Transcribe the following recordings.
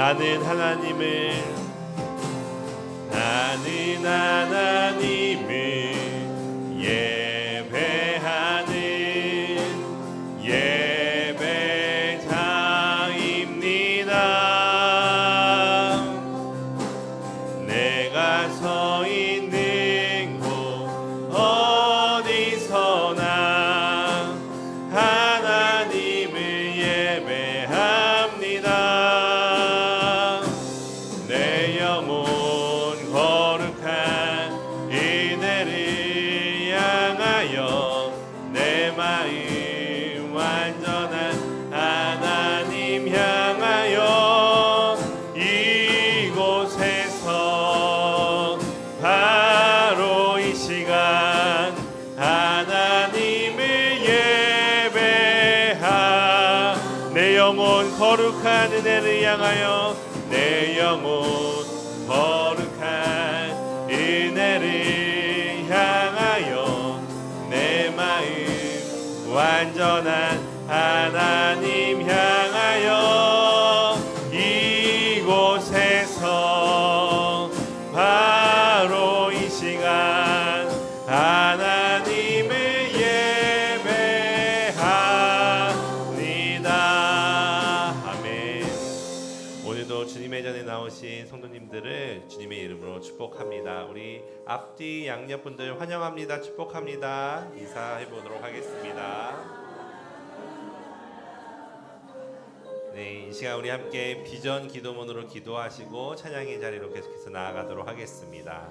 나는 하나님을 예배하는 예배자입니다. 내가 서 있는 곳 어디서나 하나님을 예배합니다. 내 영혼 거룩한 은혜를 향하여 내 마음 완전한 하나님 향하여 이곳에서 바로 이 시간 하나님을 예배하. 내 영혼 거룩한 은혜를 향하여 내 영혼 거룩한 은혜를 향하여 내 마음 완전한 하나님 향하여 이곳에서 바로 이 시간 하나님을 예배합니다. 아멘. 오늘도 주님의 전에 나오신 성도님들을 주님의 이름으로 축복합니다. 우리 앞뒤 양옆분들 환영합니다. 축복합니다. 인사해 보도록 하겠습니다. 네, 이 시간 우리 함께 비전 기도문으로 기도하시고 찬양의 자리로 계속해서 나아가도록 하겠습니다.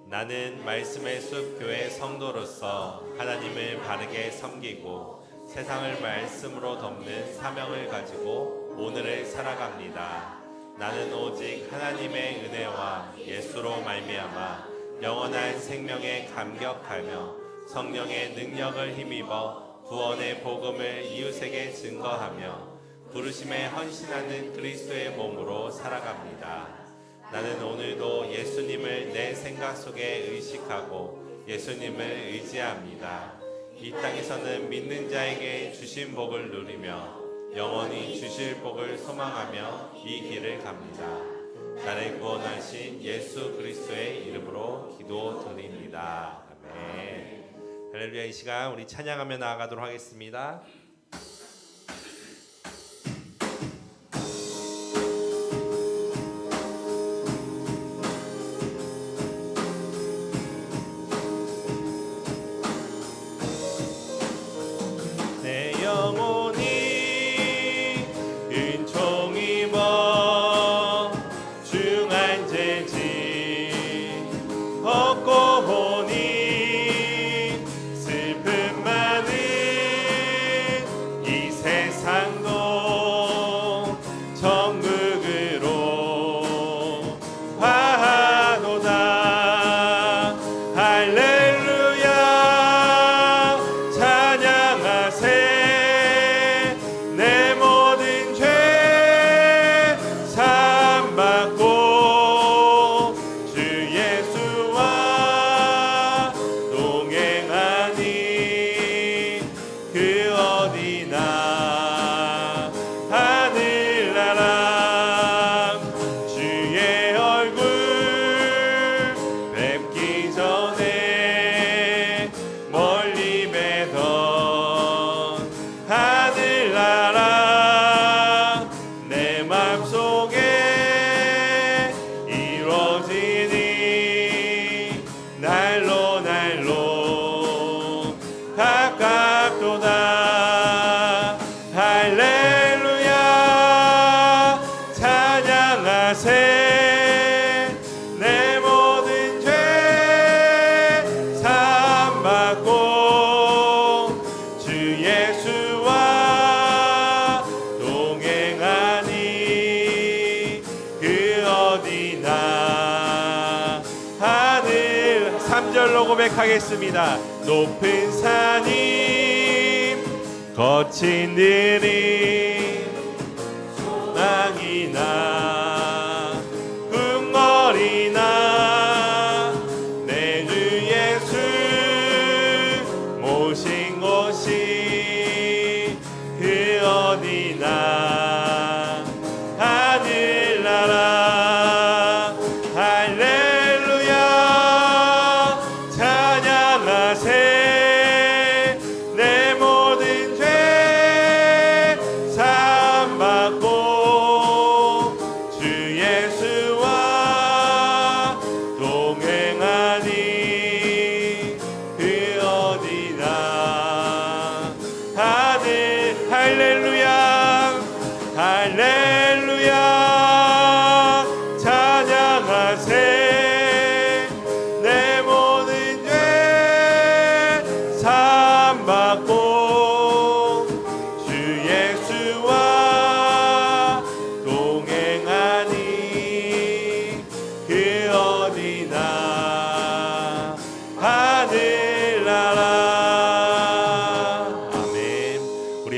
나는 말씀의 숲 교회 성도로서 하나님을 바르게 섬기고 세상을 말씀으로 덮는 사명을 가지고 오늘을 살아갑니다. 나는 오직 하나님의 은혜와 예수로 말미암아 영원한 생명에 감격하며 성령의 능력을 힘입어 구원의 복음을 이웃에게 증거하며 부르심에 헌신하는 그리스도의 몸으로 살아갑니다. 나는 오늘도 예수님을 내 생각 속에 의식하고 예수님을 의지합니다. 이 땅에서는 믿는 자에게 주신 복을 누리며 영원히 주실 복을 소망하며 이 길을 갑니다. 나를 구원하신 예수 그리스도의 이름으로 기도드립니다. 아멘. 할렐루야. 이 시간 우리 찬양하며 나아가도록 하겠습니다. 고백하겠습니다. 높은 산임 거친 들이 소망이나 꿈거리나 내 주 예수 모신 곳이 그 어디나 하늘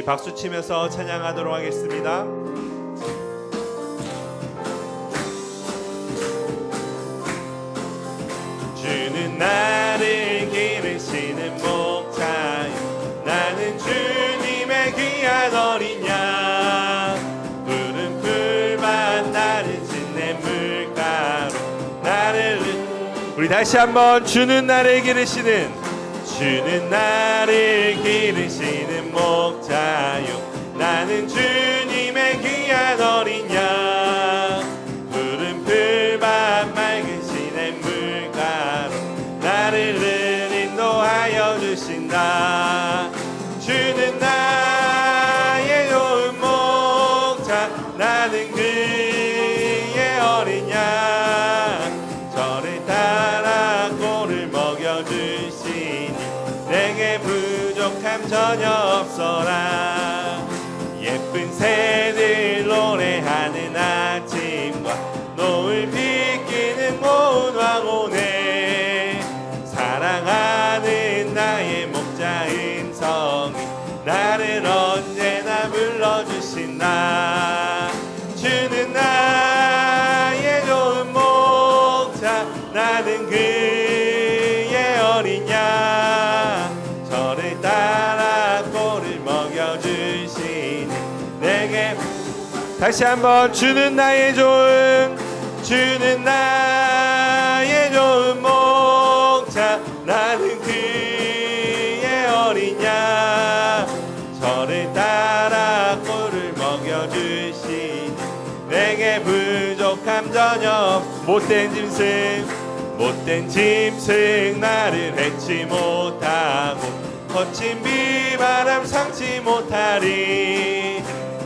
박수 치면서 찬양하도록 하겠습니다. 주는 나를 기르시는 목자요, 나는 주님의 귀한 어린 양. 푸른 풀밭 나를 짓는 물가로 나를. 우리 다시 한번 주는 나를 기르시는, 주는 나를 기르시는 목자요, 나는 주님의 귀한 어린 양. 푸른 풀밭 맑은 시냇 물가로 나를 인도하여 주신다. 주는 나의 좋은 목자, 나는 그의 어린 양. 저를 따라 꼴을 먹여주시니 내게 부족함 전혀 없어라. 예쁜 새들 노래하는 아침과 노을 비키는 고운 황혼에 사랑하는 나의 목자인 성이 나를 언제나 불러주신다. 주는 나의 좋은 목자, 나는 그의 어린 양. 저를 따라 꼴을 먹여주시니 내게. 다시 한번 주는 나의 좋은, 주는 나의 좋은 목자, 나는 그의 어린 양. 저를 따라 꼴을 먹여주시니 내게 부족함 전혀 없. 못된 짐승, 못된 짐승 나를 해치 못하고 거친 비바람 상치 못하리.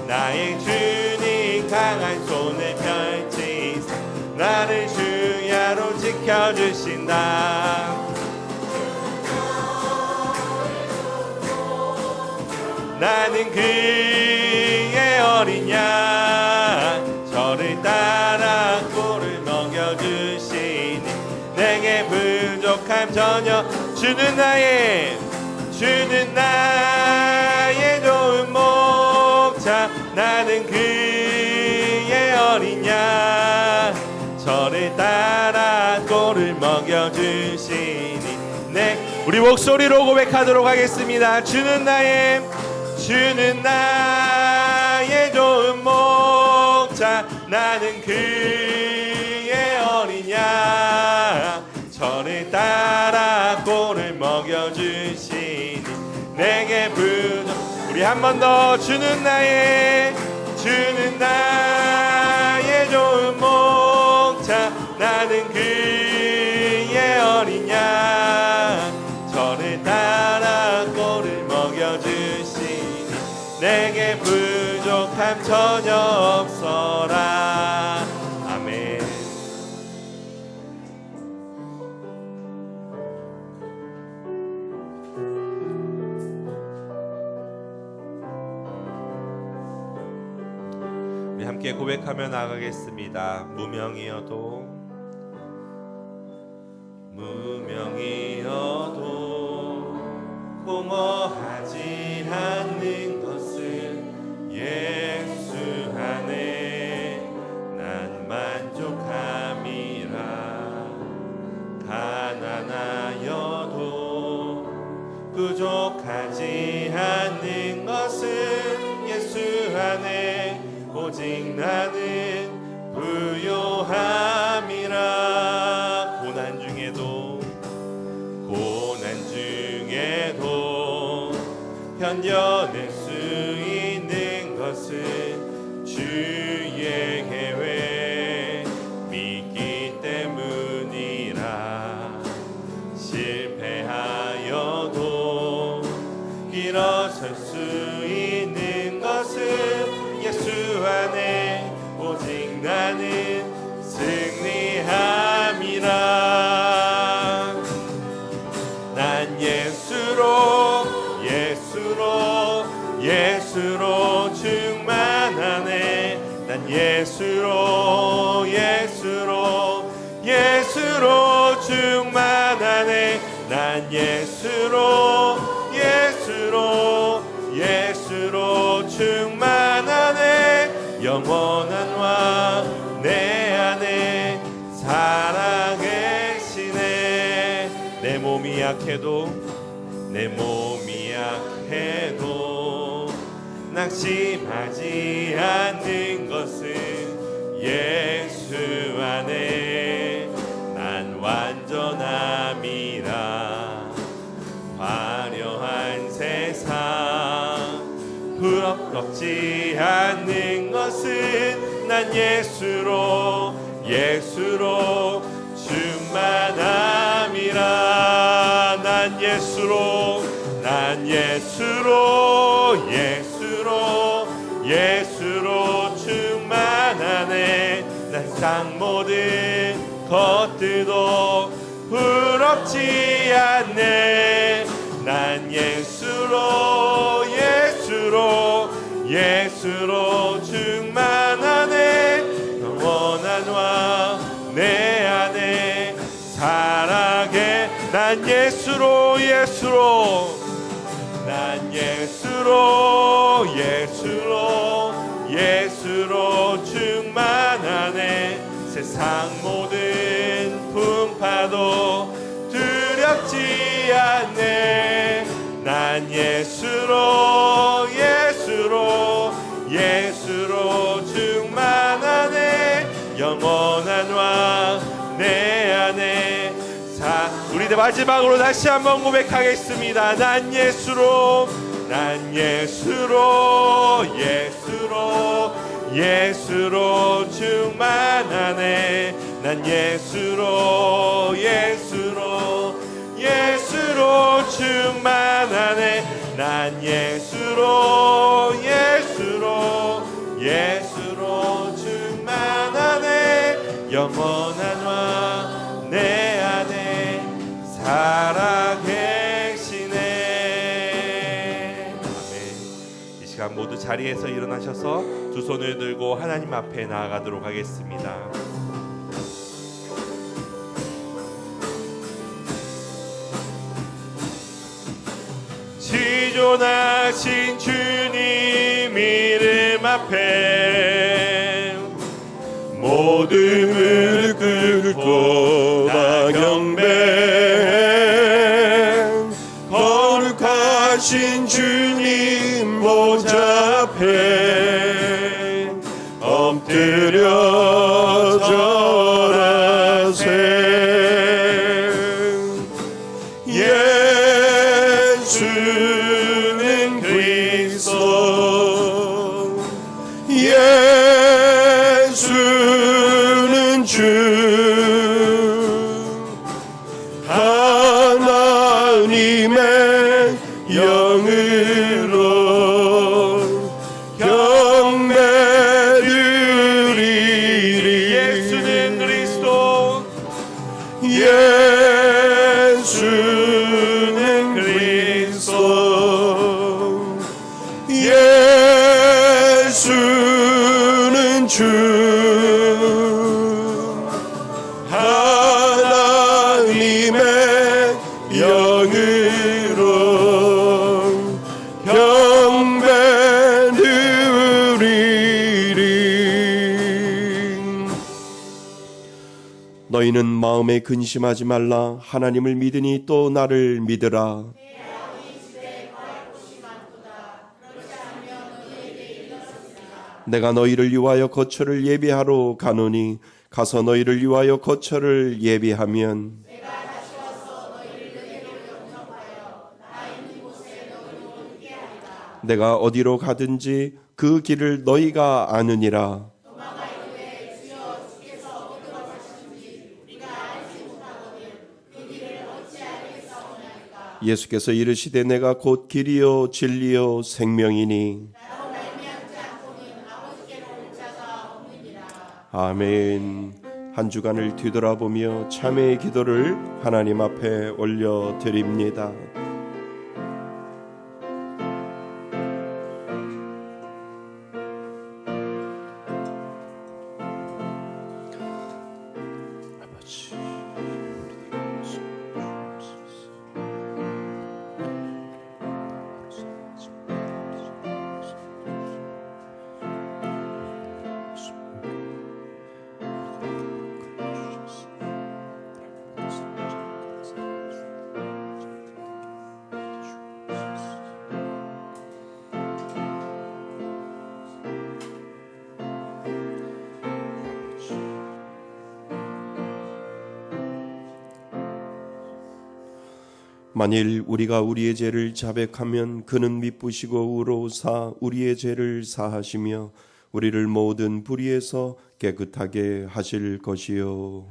나의 주님 강한 손을 펼치사 나를 주야로 지켜주신다. 나는 그의 어린 양. 저를 따라 꼴을 먹여주시니 내게 부족함 전혀. 주는 나의, 주는 나의 좋은 목자, 나는 그의 어린 양. 저를 따라 꼴을 먹여주시니 우리 목소리로 고백하도록 하겠습니다. 주는 나의, 주는 나의 좋은 목자, 나는 그의 어린 양. 저를 따라 꼴을 먹여주시니 내게 부족. 우리 한 번 더. 주는 나의, 주는 나의 좋은 목자, 나는 그의 어린 양. 저를 따라 꼴을 먹여주시니 내게 부족함 전혀 없어라. 아멘. 우리 함께 고백하며 나가겠습니다. 무명이어도 공허하지 않는 것은 예수 안에 난 만족함이라. 가난하여도 부족하지 않는 것은 예수 안에 오직 나는 부요함이라. 고난 중에도 견뎌낼 수 있는 것은 주의 계획 믿기 때문이라. 실패하여도 일어설 수 있는 것은 예수 안에 오직 나는 승리함이라. 난 예수로 충만하네. 난 예수로 충만하네. 난 예수로 예수로 충만하네. 영원한 왕 내 안에 살아계시네. 내 몸이 약해도 낙심하지 않는 것은 예수 안에 난 완전함이라. 화려한 세상 부럽지 않는 것은 난 예수로 충만함이라. 난 예수로 충만하네. 난 상 모든 것들도 부럽지 않네. 난 예수로 충만하네. 영원한 왕 내 안에 살아계. 난 예수로 충만하네. 세상 모든 풍파도 두렵지 않네. 난 예수로 충만하네. 영원한 왕 내 안에 우리 마지막으로 다시 한번 고백하겠습니다. 난 예수로 충만하네. 난 예수로 충만하네. 난 예수로 충만하네. 영원한 왕 내 안에 살아계시네. 아멘. 이 시간 모두 자리에서 일어나셔서 두 손을 들고 하나님 앞에 나아가도록 하겠습니다. 지존하신 주님 이름 앞에 모든 무릎 꿇고 다 경배. 거룩하신 주님 보좌 앞에 엎드려 절하세. 예수는 그리스도, 예수는 주, 하나님의 영으로 경배드리리. 예수는 그리스도, 예수는 그리스도, 예수는 주, 하나님의 영으로 경배드리리. 너희는 마음에 근심하지 말라. 하나님을 믿으니 또 나를 믿으라. 내가 너희를 위하여 거처를 예비하러 가노니 가서 너희를 위하여 거처를 예비하면 내가 어디로 가든지 그 길을 너희가 아느니라. 예수께서 이르시되 내가 곧 길이요 진리요 생명이니. 아멘. 한 주간을 뒤돌아보며 참회의 기도를 하나님 앞에 올려드립니다. 아버지, 만일 우리가 우리의 죄를 자백하면 그는 미쁘시고 의로우사 우리의 죄를 사하시며 우리를 모든 불의에서 깨끗하게 하실 것이요.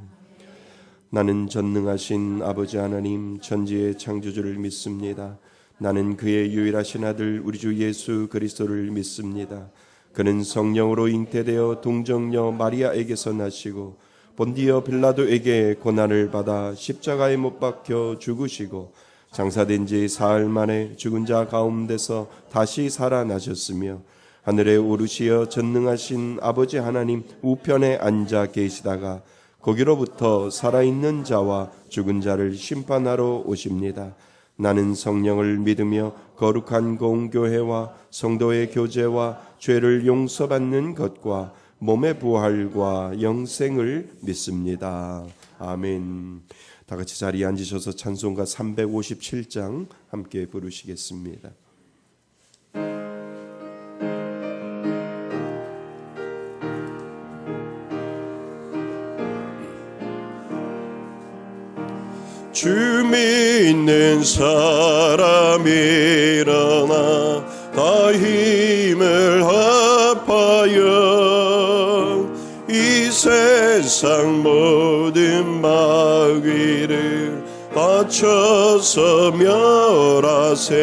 나는 전능하신 아버지 하나님 천지의 창조주를 믿습니다. 나는 그의 유일하신 아들 우리 주 예수 그리스도를 믿습니다. 그는 성령으로 잉태되어 동정녀 마리아에게서 나시고 본디어 빌라도에게 고난을 받아 십자가에 못 박혀 죽으시고 장사된 지 사흘 만에 죽은 자 가운데서 다시 살아나셨으며 하늘에 오르시어 전능하신 아버지 하나님 우편에 앉아 계시다가 거기로부터 살아있는 자와 죽은 자를 심판하러 오십니다. 나는 성령을 믿으며 거룩한 공교회와 성도의 교제와 죄를 용서받는 것과 몸의 부활과 영생을 믿습니다. 아멘. 다 같이 자리에 앉으셔서 찬송가 357장 함께 부르시겠습니다. 주 믿는 사람 일어나 다 힘을 합하여 이 세상 모든 마귀를 다쳐서 멸하세.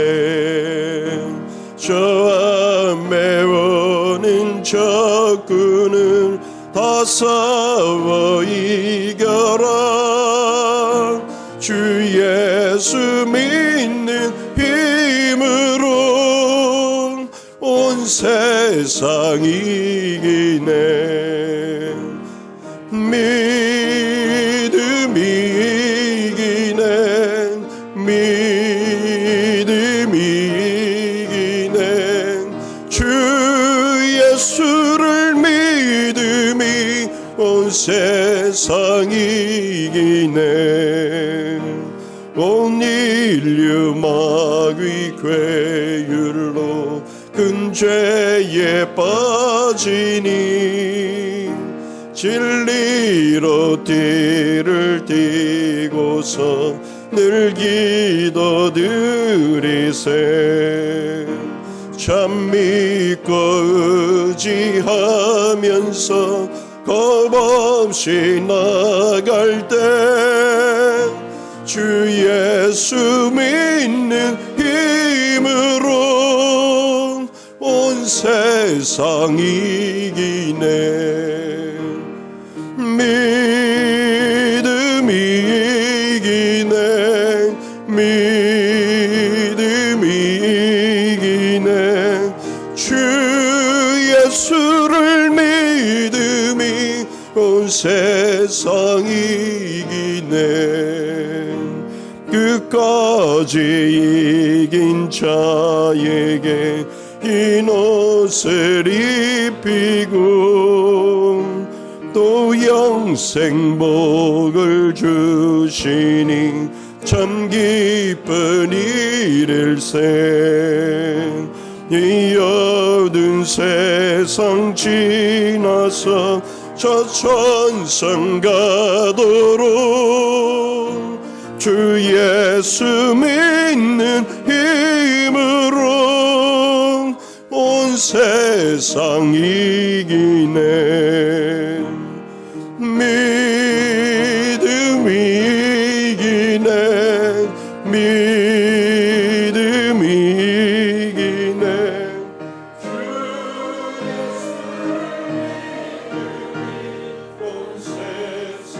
저 앞에 오는 적군을 다 싸워 이겨라. 주 예수 믿는 힘으로 온 세상 이기네. 믿음이 이기네. 믿음이 이기네. 주 예수를 믿음이 온 세상 이기네. 온 인류 마귀 괴율로 큰 죄에 빠지니 진리로 띠를 띠고서 늘 기도드리세. 참 믿고 의지하면서 겁없이 나갈 때 주 예수 믿는 힘으로 온 세상 이기네. 믿음이 이기네. 믿음이 이기네. 주 예수를 믿음이 온 세상 이기네. 끝까지 이긴 자에게 흰 옷을 입히고 또 영생복을 주시니 참 기쁜 일일세. 이 어두운 세상 지나서 저 천상 가도록 주 예수 믿는 힘으로 온 세상 이기네. 믿음이 이기네. 믿음이 이기네. 주 예수를 믿음이 온 세상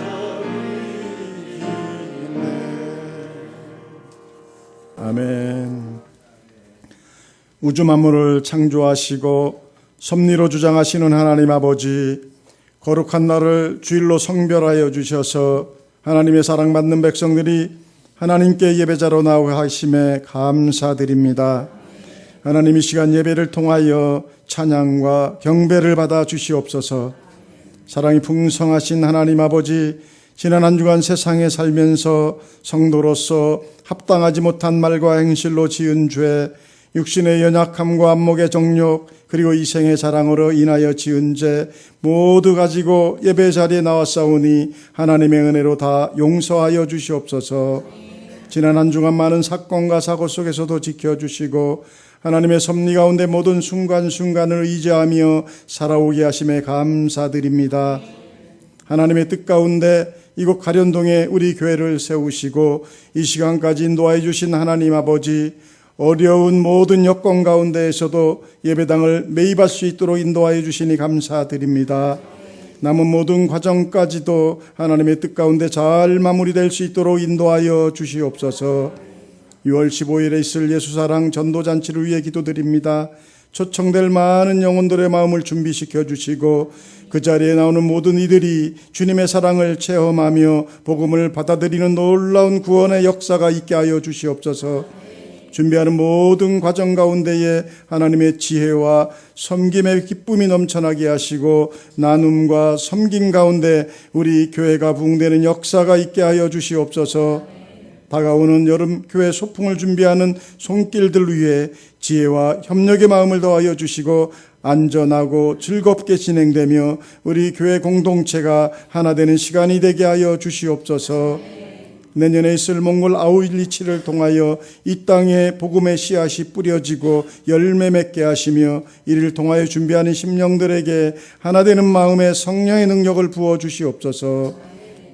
이기네. 아멘. 우주 만물을 창조하시고 섭리로 주장하시는 하나님 아버지, 거룩한 날을 주일로 성별하여 주셔서 하나님의 사랑받는 백성들이 하나님께 예배자로 나오게 하심에 감사드립니다. 하나님 이 시간 예배를 통하여 찬양과 경배를 받아 주시옵소서. 사랑이 풍성하신 하나님 아버지, 지난 한 주간 세상에 살면서 성도로서 합당하지 못한 말과 행실로 지은 죄, 육신의 연약함과 안목의 정욕, 그리고 이생의 자랑으로 인하여 지은 죄 모두 가지고 예배 자리에 나왔사오니 하나님의 은혜로 다 용서하여 주시옵소서. 지난 한 주간 많은 사건과 사고 속에서도 지켜주시고 하나님의 섭리 가운데 모든 순간순간을 의지하며 살아오게 하심에 감사드립니다. 하나님의 뜻 가운데 이곳 가련동에 우리 교회를 세우시고 이 시간까지 인도하여 주신 하나님 아버지, 어려운 모든 여건 가운데에서도 예배당을 매입할 수 있도록 인도하여 주시니 감사드립니다. 남은 모든 과정까지도 하나님의 뜻 가운데 잘 마무리될 수 있도록 인도하여 주시옵소서. 6월 15일에 있을 예수사랑 전도잔치를 위해 기도드립니다. 초청될 많은 영혼들의 마음을 준비시켜 주시고 그 자리에 나오는 모든 이들이 주님의 사랑을 체험하며 복음을 받아들이는 놀라운 구원의 역사가 있게 하여 주시옵소서. 준비하는 모든 과정 가운데에 하나님의 지혜와 섬김의 기쁨이 넘쳐나게 하시고 나눔과 섬김 가운데 우리 교회가 부흥되는 역사가 있게 하여 주시옵소서. 다가오는 여름 교회 소풍을 준비하는 손길들 위해 지혜와 협력의 마음을 더하여 주시고 안전하고 즐겁게 진행되며 우리 교회 공동체가 하나 되는 시간이 되게 하여 주시옵소서. 내년에 있을 몽골 아우일리치를 통하여 이 땅에 복음의 씨앗이 뿌려지고 열매 맺게 하시며 이를 통하여 준비하는 심령들에게 하나 되는 마음의 성령의 능력을 부어 주시옵소서.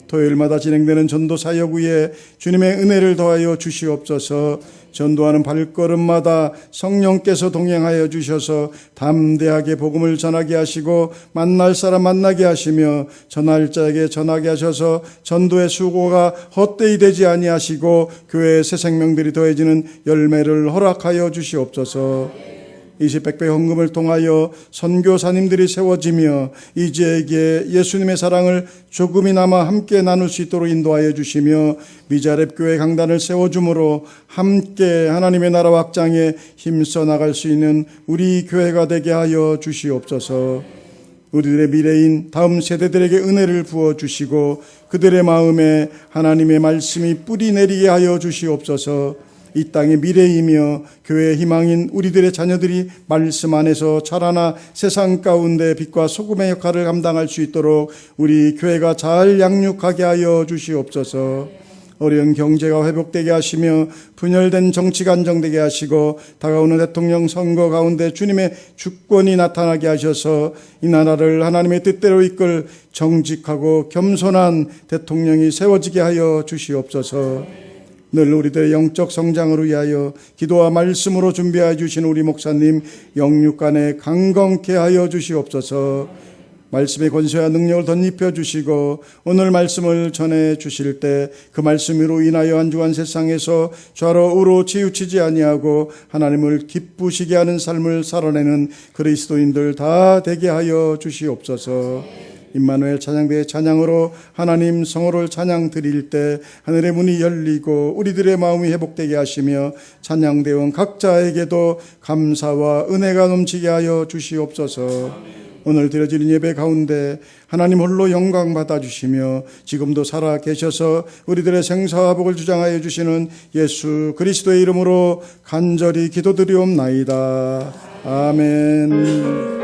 토요일마다 진행되는 전도 사역 위에 주님의 은혜를 더하여 주시옵소서. 전도하는 발걸음마다 성령께서 동행하여 주셔서 담대하게 복음을 전하게 하시고 만날 사람 만나게 하시며 전할 자에게 전하게 하셔서 전도의 수고가 헛되이 되지 아니하시고 교회의 새 생명들이 더해지는 열매를 허락하여 주시옵소서. 20백배 헌금을 통하여 선교사님들이 세워지며 이제에게 예수님의 사랑을 조금이나마 함께 나눌 수 있도록 인도하여 주시며 미자렙 교회 강단을 세워줌으로 함께 하나님의 나라 확장에 힘써 나갈 수 있는 우리 교회가 되게 하여 주시옵소서. 우리들의 미래인 다음 세대들에게 은혜를 부어주시고 그들의 마음에 하나님의 말씀이 뿌리 내리게 하여 주시옵소서. 이 땅의 미래이며 교회의 희망인 우리들의 자녀들이 말씀 안에서 자라나 세상 가운데 빛과 소금의 역할을 감당할 수 있도록 우리 교회가 잘 양육하게 하여 주시옵소서. 어려운 경제가 회복되게 하시며 분열된 정치가 안정되게 하시고 다가오는 대통령 선거 가운데 주님의 주권이 나타나게 하셔서 이 나라를 하나님의 뜻대로 이끌 정직하고 겸손한 대통령이 세워지게 하여 주시옵소서. 늘 우리들의 영적 성장을 위하여 기도와 말씀으로 준비하여 주신 우리 목사님 영육간에 강건케 하여 주시옵소서. 말씀의 권세와 능력을 덧입혀 주시고 오늘 말씀을 전해 주실 때 그 말씀으로 인하여 한 주간 세상에서 좌로 우로 치우치지 아니하고 하나님을 기쁘시게 하는 삶을 살아내는 그리스도인들 다 되게 하여 주시옵소서. 임마누엘 찬양대의 찬양으로 하나님 성호를 찬양 드릴 때 하늘의 문이 열리고 우리들의 마음이 회복되게 하시며 찬양대원 각자에게도 감사와 은혜가 넘치게 하여 주시옵소서. 오늘 드려지는 예배 가운데 하나님 홀로 영광 받아주시며 지금도 살아 계셔서 우리들의 생사와 복을 주장하여 주시는 예수 그리스도의 이름으로 간절히 기도드리옵나이다. 아멘.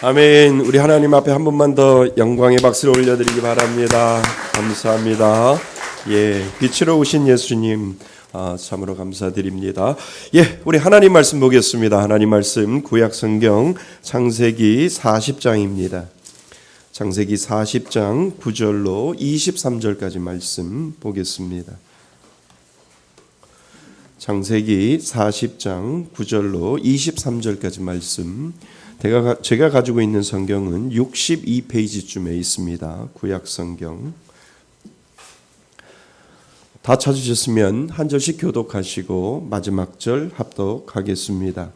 아멘. 우리 하나님 앞에 한 번만 더 영광의 박수를 올려드리기 바랍니다. 감사합니다. 예, 빛으로 오신 예수님, 참으로 감사드립니다. 예, 우리 하나님 말씀 보겠습니다. 하나님 말씀 구약 성경 창세기 40장입니다. 창세기 40장 9절로 23절까지 말씀 보겠습니다. 창세기 40장 9절로 23절까지 말씀. 제가 가지고 있는 성경은 62페이지쯤에 있습니다. 구약 성경. 다 찾으셨으면 한 절씩 교독하시고 마지막 절 합독하겠습니다.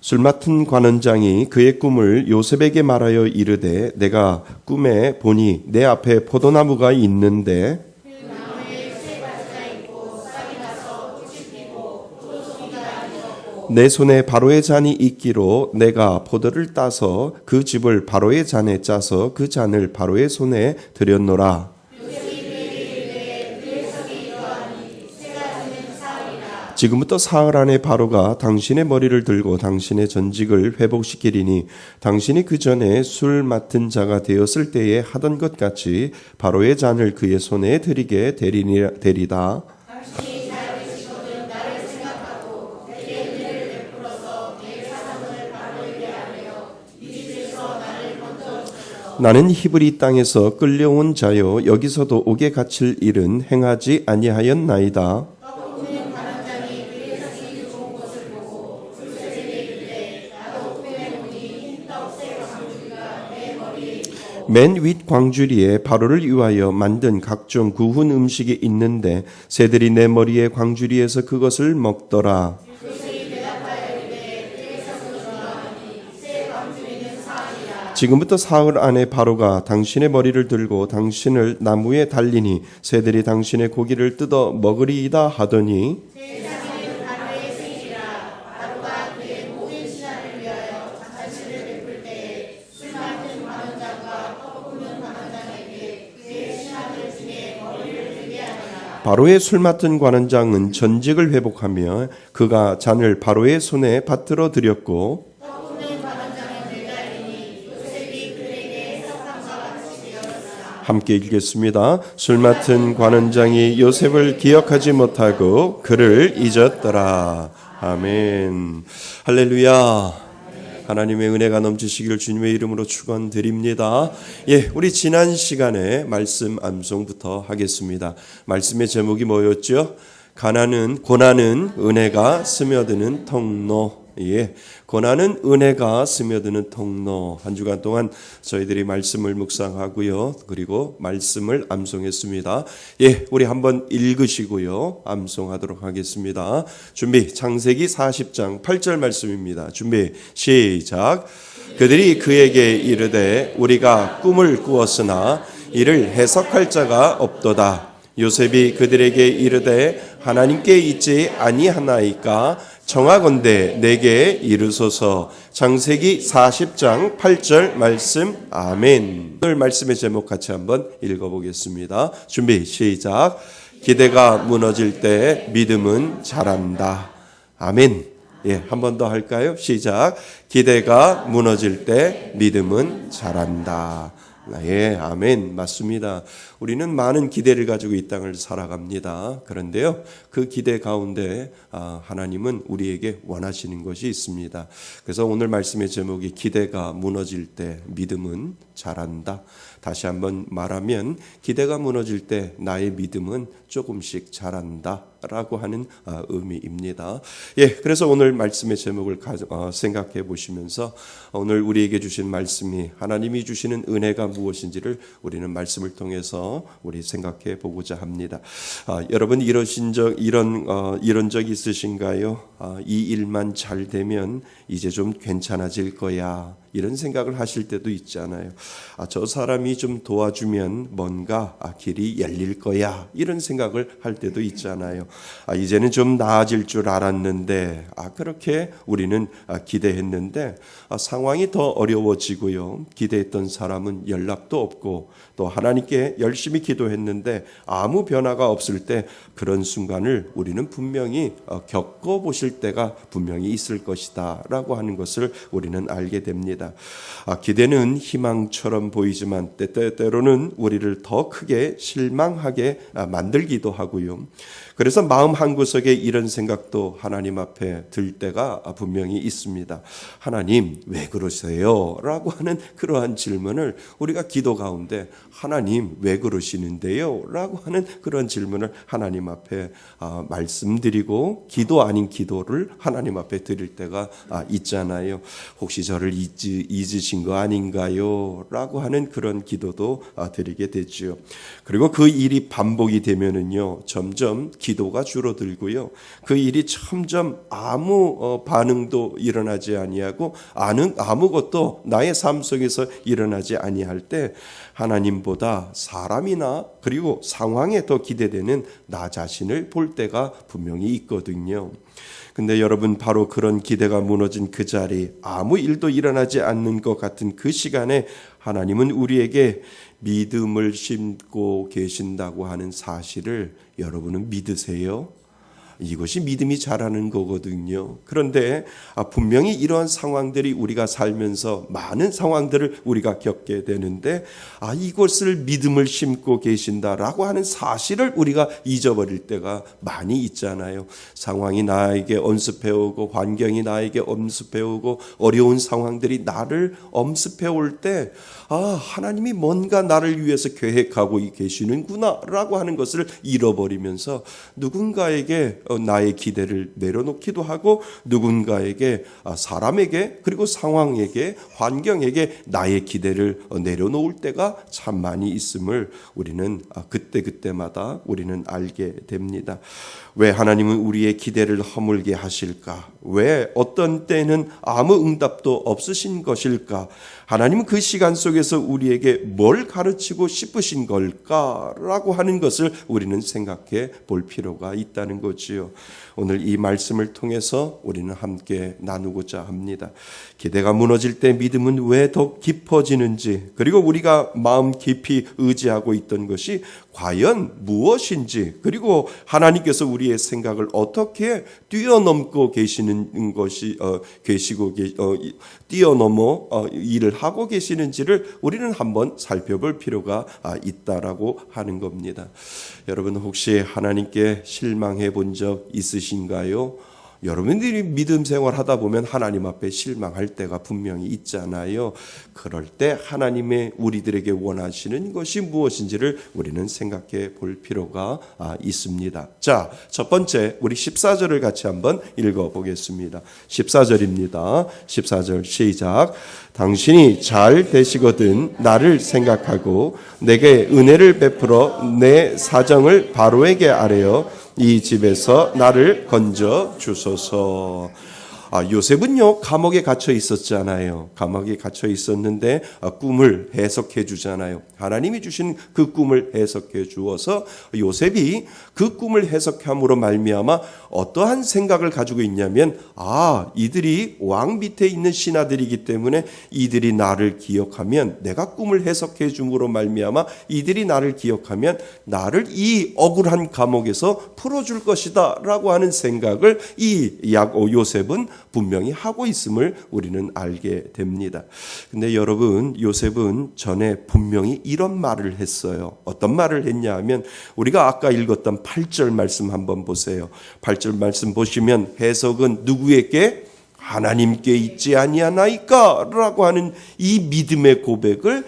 술 맡은 관원장이 그의 꿈을 요셉에게 말하여 이르되 내가 꿈에 보니 내 앞에 포도나무가 있는데 내 손에 바로의 잔이 있기로 내가 포도를 따서 그 즙을 바로의 잔에 짜서 그 잔을 바로의 손에 들였노라. 지금부터 사흘 안에 바로가 당신의 머리를 들고 당신의 전직을 회복시키리니 당신이 그 전에 술 맡은 자가 되었을 때에 하던 것 같이 바로의 잔을 그의 손에 들이게 되리다. 나는 히브리 땅에서 끌려온 자요 여기서도 옥에 갇힐 일은 행하지 아니하였나이다. 맨 윗 광주리에 바로를 위하여 만든 각종 구운 음식이 있는데 새들이 내 머리에 광주리에서 그것을 먹더라. 지금부터 사흘 안에 바로가 당신의 머리를 들고 당신을 나무에 달리니 새들이 당신의 고기를 뜯어 먹으리이다 하더니 바로의 술 맡은 관원장은 전직을 회복하며 그가 잔을 바로의 손에 받들어 드렸고 함께 읽겠습니다. 술 맡은 관원장이 요셉을 기억하지 못하고 그를 잊었더라. 아멘. 할렐루야. 하나님의 은혜가 넘치시기를 주님의 이름으로 축원드립니다. 예, 우리 지난 시간에 말씀 암송부터 하겠습니다. 말씀의 제목이 뭐였죠? 고난은 은혜가 스며드는 통로. 예, 고난은 은혜가 스며드는 통로. 한 주간 동안 저희들이 말씀을 묵상하고요. 그리고 말씀을 암송했습니다. 예, 우리 한번 읽으시고요. 암송하도록 하겠습니다. 준비, 창세기 40장 8절 말씀입니다. 준비, 시작. 그들이 그에게 이르되 우리가 꿈을 꾸었으나 이를 해석할 자가 없도다. 요셉이 그들에게 이르되 하나님께 있지 아니하나이까 청하건대 내게 이르소서. 창세기 40장 8절 말씀. 아멘. 오늘 말씀의 제목 같이 한번 읽어보겠습니다. 준비 시작. 기대가 무너질 때 믿음은 자란다. 아멘. 예, 한 번 더 할까요? 시작. 기대가 무너질 때 믿음은 자란다. 예, 아멘. 맞습니다. 우리는 많은 기대를 가지고 이 땅을 살아갑니다. 그런데요, 그 기대 가운데 하나님은 우리에게 원하시는 것이 있습니다. 그래서 오늘 말씀의 제목이 기대가 무너질 때 믿음은 자란다. 다시 한번 말하면 기대가 무너질 때 나의 믿음은 조금씩 자란다 라고 하는 의미입니다. 예, 그래서 오늘 말씀의 제목을 생각해 보시면서 오늘 우리에게 주신 말씀이 하나님이 주시는 은혜가 무엇인지를 우리는 말씀을 통해서 우리 생각해 보고자 합니다. 여러분 이런 적 있으신가요? 이 일만 잘 되면 이제 좀 괜찮아질 거야. 이런 생각을 하실 때도 있잖아요. 저 사람이 좀 도와주면 뭔가 길이 열릴 거야. 이런 생각을 할 때도 있잖아요. 이제는 좀 나아질 줄 알았는데 그렇게 우리는 기대했는데 상황이 더 어려워지고요. 기대했던 사람은 연락도 없고 또 하나님께 열심히 기도했는데 아무 변화가 없을 때 그런 순간을 우리는 분명히 겪어보실 때가 분명히 있을 것이다 라고 하는 것을 우리는 알게 됩니다. 됩니다. 기대는 희망처럼 보이지만 때때로는 우리를 더 크게 실망하게 만들기도 하고요. 그래서 마음 한구석에 이런 생각도 하나님 앞에 들 때가 분명히 있습니다. 하나님 왜 그러세요? 라고 하는 그러한 질문을 우리가 기도 가운데 하나님 왜 그러시는데요? 라고 하는 그런 질문을 하나님 앞에 말씀드리고 기도 아닌 기도를 하나님 앞에 드릴 때가 있잖아요. 혹시 저를 잊으신 거 아닌가요? 라고 하는 그런 기도도 드리게 되죠. 그리고 그 일이 반복이 되면은요, 점점 기도가 줄어들고요. 그 일이 점점 아무 반응도 일어나지 아니하고 아무것도 나의 삶 속에서 일어나지 아니할 때 하나님보다 사람이나 그리고 상황에 더 기대되는 나 자신을 볼 때가 분명히 있거든요. 근데 여러분, 바로 그런 기대가 무너진 그 자리, 아무 일도 일어나지 않는 것 같은 그 시간에 하나님은 우리에게 믿음을 심고 계신다고 하는 사실을 여러분은 믿으세요? 이것이 믿음이 자라는 거거든요. 그런데 분명히 이러한 상황들이 우리가 살면서 많은 상황들을 우리가 겪게 되는데 이것을 믿음을 심고 계신다라고 하는 사실을 우리가 잊어버릴 때가 많이 있잖아요. 상황이 나에게 엄습해오고 환경이 나에게 엄습해오고 어려운 상황들이 나를 엄습해올 때 하나님이 뭔가 나를 위해서 계획하고 계시는구나 라고 하는 것을 잃어버리면서 누군가에게 나의 기대를 내려놓기도 하고 누군가에게 사람에게 그리고 상황에게 환경에게 나의 기대를 내려놓을 때가 참 많이 있음을 우리는 그때마다 우리는 알게 됩니다. 왜 하나님은 우리의 기대를 허물게 하실까? 왜 어떤 때는 아무 응답도 없으신 것일까? 하나님은 그 시간 속에서 우리에게 뭘 가르치고 싶으신 걸까라고 하는 것을 우리는 생각해 볼 필요가 있다는 거지요. 오늘 이 말씀을 통해서 우리는 함께 나누고자 합니다. 기대가 무너질 때 믿음은 왜 더 깊어지는지, 그리고 우리가 마음 깊이 의지하고 있던 것이 과연 무엇인지, 그리고 하나님께서 우리의 생각을 어떻게 뛰어넘고 계시는 것이 뛰어넘어 일을 하고 계시는지를 우리는 한번 살펴볼 필요가 있다라고 하는 겁니다. 여러분, 혹시 하나님께 실망해 본 적 있으신가요? 여러분들이 믿음 생활하다 보면 하나님 앞에 실망할 때가 분명히 있잖아요. 그럴 때 하나님의 우리들에게 원하시는 것이 무엇인지를 우리는 생각해 볼 필요가 있습니다. 자, 첫 번째 우리 14절을 같이 한번 읽어보겠습니다. 14절입니다. 14절 시작. 당신이 잘 되시거든 나를 생각하고 내게 은혜를 베풀어 내 사정을 바로에게 아뢰어 이 집에서 나를 건져 주소서. 요셉은요 감옥에 갇혀 있었잖아요. 감옥에 갇혀 있었는데 꿈을 해석해 주잖아요. 하나님이 주신 그 꿈을 해석해 주어서 요셉이 그 꿈을 해석함으로 말미암아 어떠한 생각을 가지고 있냐면 이들이 왕 밑에 있는 신하들이기 때문에 이들이 나를 기억하면, 내가 꿈을 해석해 줌으로 말미암아 이들이 나를 기억하면 나를 이 억울한 감옥에서 풀어줄 것이다 라고 하는 생각을 요셉은 분명히 하고 있음을 우리는 알게 됩니다. 근데 여러분, 요셉은 전에 분명히 이런 말을 했어요. 어떤 말을 했냐 하면, 우리가 아까 읽었던 8절 말씀 한번 보세요. 8절 말씀 보시면 해석은 누구에게? 하나님께 있지 아니하나이까? 라고 하는 이 믿음의 고백을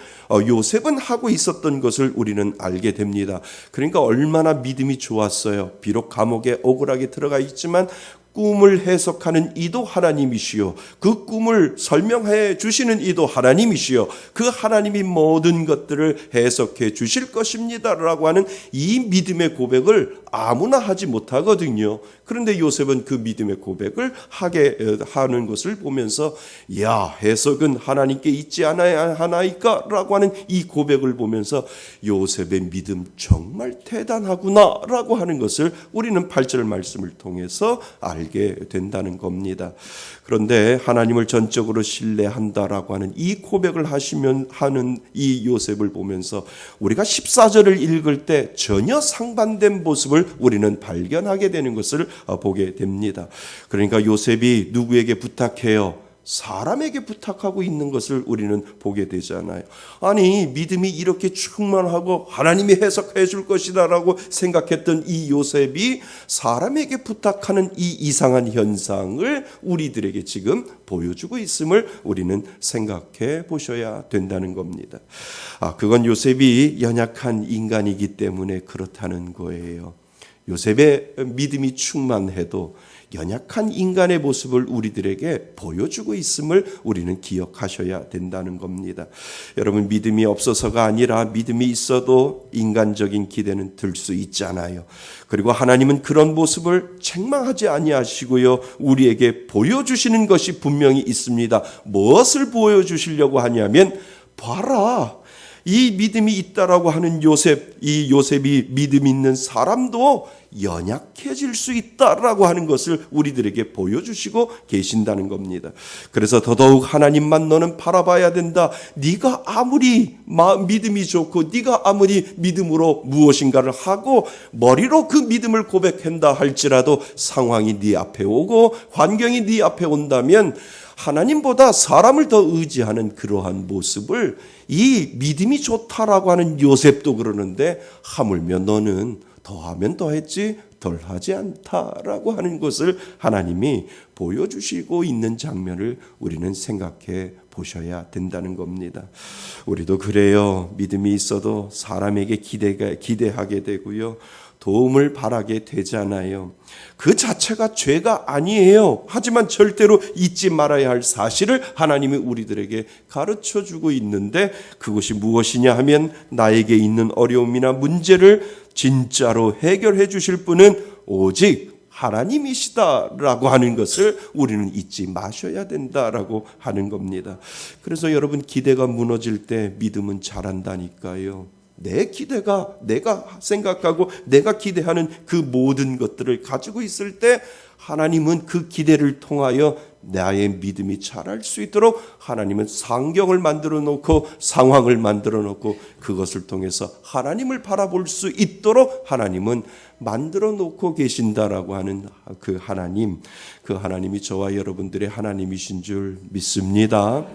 요셉은 하고 있었던 것을 우리는 알게 됩니다. 그러니까 얼마나 믿음이 좋았어요. 비록 감옥에 억울하게 들어가 있지만 꿈을 해석하는 이도 하나님이시요, 그 꿈을 설명해 주시는 이도 하나님이시요, 그 하나님이 모든 것들을 해석해 주실 것입니다 라고 하는 이 믿음의 고백을 아무나 하지 못하거든요. 그런데 요셉은 그 믿음의 고백을 하는 것을 보면서 해석은 하나님께 있지 않아야하나이까 라고 하는 이 고백을 보면서 요셉의 믿음 정말 대단하구나 라고 하는 것을 우리는 8절 말씀을 통해서 알게 된다는 겁니다. 그런데 하나님을 전적으로 신뢰한다라고 하는 이 고백을 하는 이 요셉을 보면서 우리가 14절을 읽을 때 전혀 상반된 모습을 우리는 발견하게 되는 것을 보게 됩니다. 그러니까 요셉이 누구에게 부탁해요? 사람에게 부탁하고 있는 것을 우리는 보게 되잖아요. 아니, 믿음이 이렇게 충만하고 하나님이 해석해 줄 것이다라고 생각했던 이 요셉이 사람에게 부탁하는 이 이상한 현상을 우리들에게 지금 보여주고 있음을 우리는 생각해 보셔야 된다는 겁니다. 그건 요셉이 연약한 인간이기 때문에 그렇다는 거예요. 요셉의 믿음이 충만해도 연약한 인간의 모습을 우리들에게 보여주고 있음을 우리는 기억하셔야 된다는 겁니다. 여러분, 믿음이 없어서가 아니라 믿음이 있어도 인간적인 기대는 들 수 있잖아요. 그리고 하나님은 그런 모습을 책망하지 아니하시고요, 우리에게 보여주시는 것이 분명히 있습니다. 무엇을 보여주시려고 하냐면, 봐라, 이 믿음이 있다라고 하는 요셉, 이 요셉이 믿음 있는 사람도 연약해질 수 있다라고 하는 것을 우리들에게 보여주시고 계신다는 겁니다. 그래서 더더욱 하나님만 너는 바라봐야 된다. 네가 아무리 믿음이 좋고 네가 아무리 믿음으로 무엇인가를 하고 머리로 그 믿음을 고백한다 할지라도 상황이 네 앞에 오고 환경이 네 앞에 온다면 하나님보다 사람을 더 의지하는 그러한 모습을 이 믿음이 좋다라고 하는 요셉도 그러는데, 하물며 너는 더하면 더했지 덜하지 않다라고 하는 것을 하나님이 보여주시고 있는 장면을 우리는 생각해 보셔야 된다는 겁니다. 우리도 그래요. 믿음이 있어도 사람에게 기대하게 되고요, 도움을 바라게 되잖아요. 그 자체가 죄가 아니에요. 하지만 절대로 잊지 말아야 할 사실을 하나님이 우리들에게 가르쳐주고 있는데, 그것이 무엇이냐 하면 나에게 있는 어려움이나 문제를 진짜로 해결해 주실 분은 오직 하나님이시다라고 하는 것을 우리는 잊지 마셔야 된다라고 하는 겁니다. 그래서 여러분, 기대가 무너질 때 믿음은 자란다니까요. 내 기대가, 내가 생각하고 내가 기대하는 그 모든 것들을 가지고 있을 때 하나님은 그 기대를 통하여 나의 믿음이 자랄 수 있도록 하나님은 상경을 만들어 놓고 상황을 만들어 놓고 그것을 통해서 하나님을 바라볼 수 있도록 하나님은 만들어 놓고 계신다라고 하는 그 하나님이 저와 여러분들의 하나님이신 줄 믿습니다.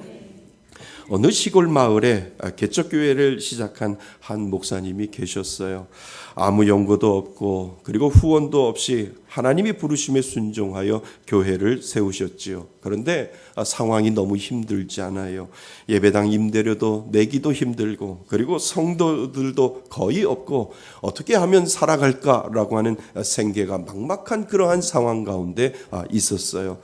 어느 시골 마을에 개척교회를 시작한 한 목사님이 계셨어요. 아무 연고도 없고 그리고 후원도 없이 하나님이 부르심에 순종하여 교회를 세우셨지요. 그런데 상황이 너무 힘들지 않아요. 예배당 임대료도 내기도 힘들고 그리고 성도들도 거의 없고 어떻게 하면 살아갈까라고 하는 생계가 막막한 그러한 상황 가운데 있었어요.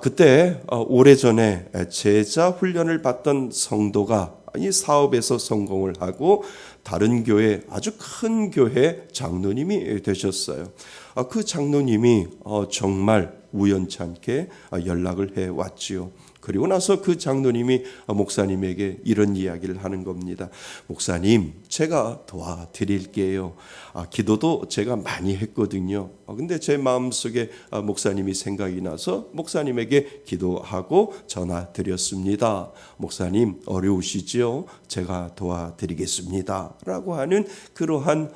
그때 오래전에 제자 훈련을 받던 성도가 이 사업에서 성공을 하고 다른 교회, 아주 큰 교회 장로님이 되셨어요. 그 장로님이 정말 우연찮게 연락을 해왔지요. 그리고 나서 그 장로님이 목사님에게 이런 이야기를 하는 겁니다. 목사님, 제가 도와드릴게요. 기도도 제가 많이 했거든요. 근데 제 마음속에 목사님이 생각이 나서 목사님에게 기도하고 전화 드렸습니다. 목사님, 어려우시죠? 제가 도와드리겠습니다. 라고 하는 그러한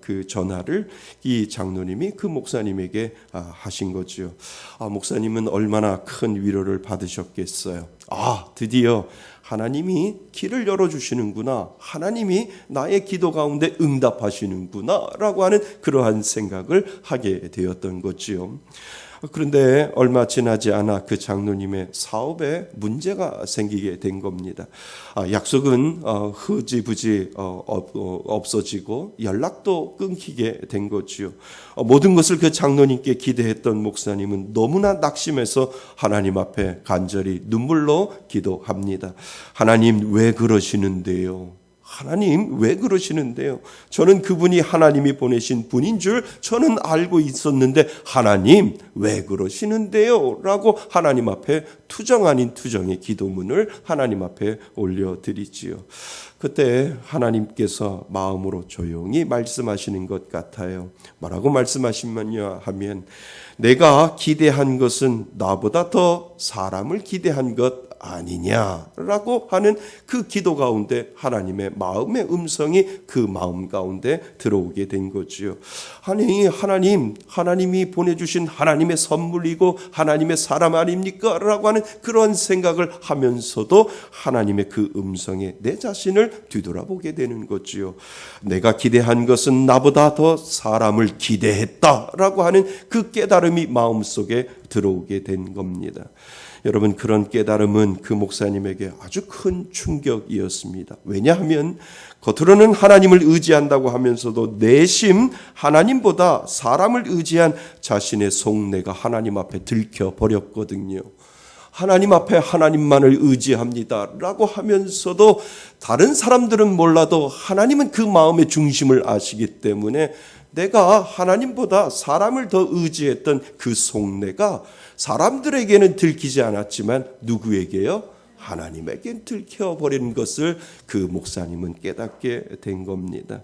그 전화를 이 장로님이 그 목사님에게 하신 거죠. 목사님은 얼마나 큰 위로를 받으셨겠어요. 드디어 하나님이 길을 열어주시는구나. 하나님이 나의 기도 가운데 응답하시는구나. 라고 하는 그러한 생각을 하게 되었던 거지요. 그런데 얼마 지나지 않아 그 장로님의 사업에 문제가 생기게 된 겁니다. 약속은 흐지부지 없어지고 연락도 끊기게 된 거지요. 모든 것을 그 장로님께 기대했던 목사님은 너무나 낙심해서 하나님 앞에 간절히 눈물로 기도합니다. 하나님, 왜 그러시는데요? 하나님, 왜 그러시는데요? 저는 그분이 하나님이 보내신 분인 줄 저는 알고 있었는데 하나님, 왜 그러시는데요? 라고 하나님 앞에 투정 아닌 투정의 기도문을 하나님 앞에 올려드리지요. 그때 하나님께서 마음으로 조용히 말씀하시는 것 같아요. 뭐라고 말씀하시면요 하면, 내가 기대한 것은 나보다 더 사람을 기대한 것 아니냐라고 하는 그 기도 가운데 하나님의 마음의 음성이 그 마음 가운데 들어오게 된 거지요. 아니 하나님이 보내주신 하나님의 선물이고 하나님의 사람 아닙니까? 라고 하는 그런 생각을 하면서도 하나님의 그 음성에 내 자신을 뒤돌아보게 되는 거지요. 내가 기대한 것은 나보다 더 사람을 기대했다라고 하는 그 깨달음이 마음속에 들어오게 된 겁니다. 여러분, 그런 깨달음은 그 목사님에게 아주 큰 충격이었습니다. 왜냐하면 겉으로는 하나님을 의지한다고 하면서도 내심 하나님보다 사람을 의지한 자신의 속내가 하나님 앞에 들켜버렸거든요. 하나님 앞에 하나님만을 의지합니다 라고 하면서도 다른 사람들은 몰라도 하나님은 그 마음의 중심을 아시기 때문에 내가 하나님보다 사람을 더 의지했던 그 속내가 사람들에게는 들키지 않았지만 누구에게요? 하나님에게 들켜버린 것을 그 목사님은 깨닫게 된 겁니다.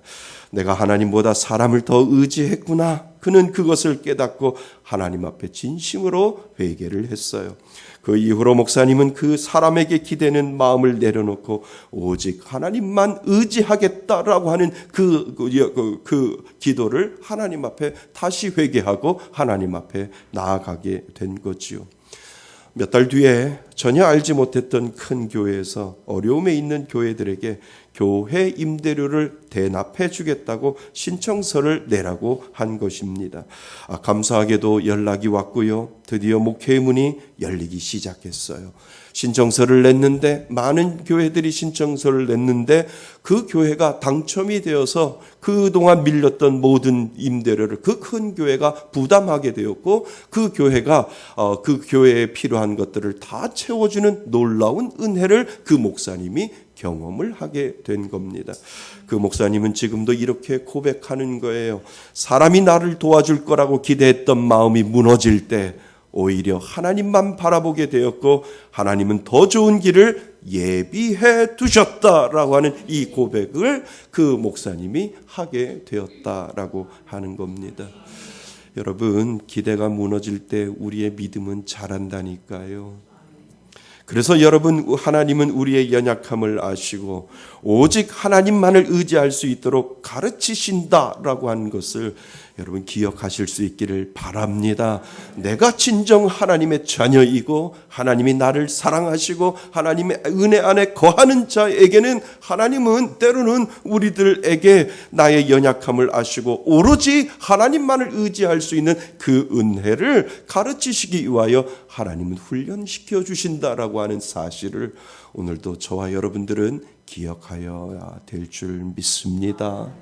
내가 하나님보다 사람을 더 의지했구나. 그는 그것을 깨닫고 하나님 앞에 진심으로 회개를 했어요. 그 이후로 목사님은 그 사람에게 기대는 마음을 내려놓고 오직 하나님만 의지하겠다라고 하는 그 기도를 하나님 앞에 다시 회개하고 하나님 앞에 나아가게 된 거지요. 몇 달 뒤에 전혀 알지 못했던 큰 교회에서 어려움에 있는 교회들에게 교회 임대료를 대납해 주겠다고 신청서를 내라고 한 것입니다. 감사하게도 연락이 왔고요. 드디어 목회의 문이 열리기 시작했어요. 신청서를 냈는데 많은 교회들이 신청서를 냈는데 그 교회가 당첨이 되어서 그동안 밀렸던 모든 임대료를 그 큰 교회가 부담하게 되었고 그 교회가 그 교회에 필요한 것들을 다 채워주는 놀라운 은혜를 그 목사님이 경험을 하게 된 겁니다. 그 목사님은 지금도 이렇게 고백하는 거예요. 사람이 나를 도와줄 거라고 기대했던 마음이 무너질 때 오히려 하나님만 바라보게 되었고 하나님은 더 좋은 길을 예비해 두셨다라고 하는 이 고백을 그 목사님이 하게 되었다라고 하는 겁니다. 여러분, 기대가 무너질 때 우리의 믿음은 자란다니까요. 그래서 여러분, 하나님은 우리의 연약함을 아시고 오직 하나님만을 의지할 수 있도록 가르치신다라고 하는 것을 여러분 기억하실 수 있기를 바랍니다. 내가 진정 하나님의 자녀이고 하나님이 나를 사랑하시고 하나님의 은혜 안에 거하는 자에게는 하나님은 때로는 우리들에게 나의 연약함을 아시고 오로지 하나님만을 의지할 수 있는 그 은혜를 가르치시기 위하여 하나님은 훈련시켜 주신다라고 하는 사실을 오늘도 저와 여러분들은 기억하여야 될 줄 믿습니다.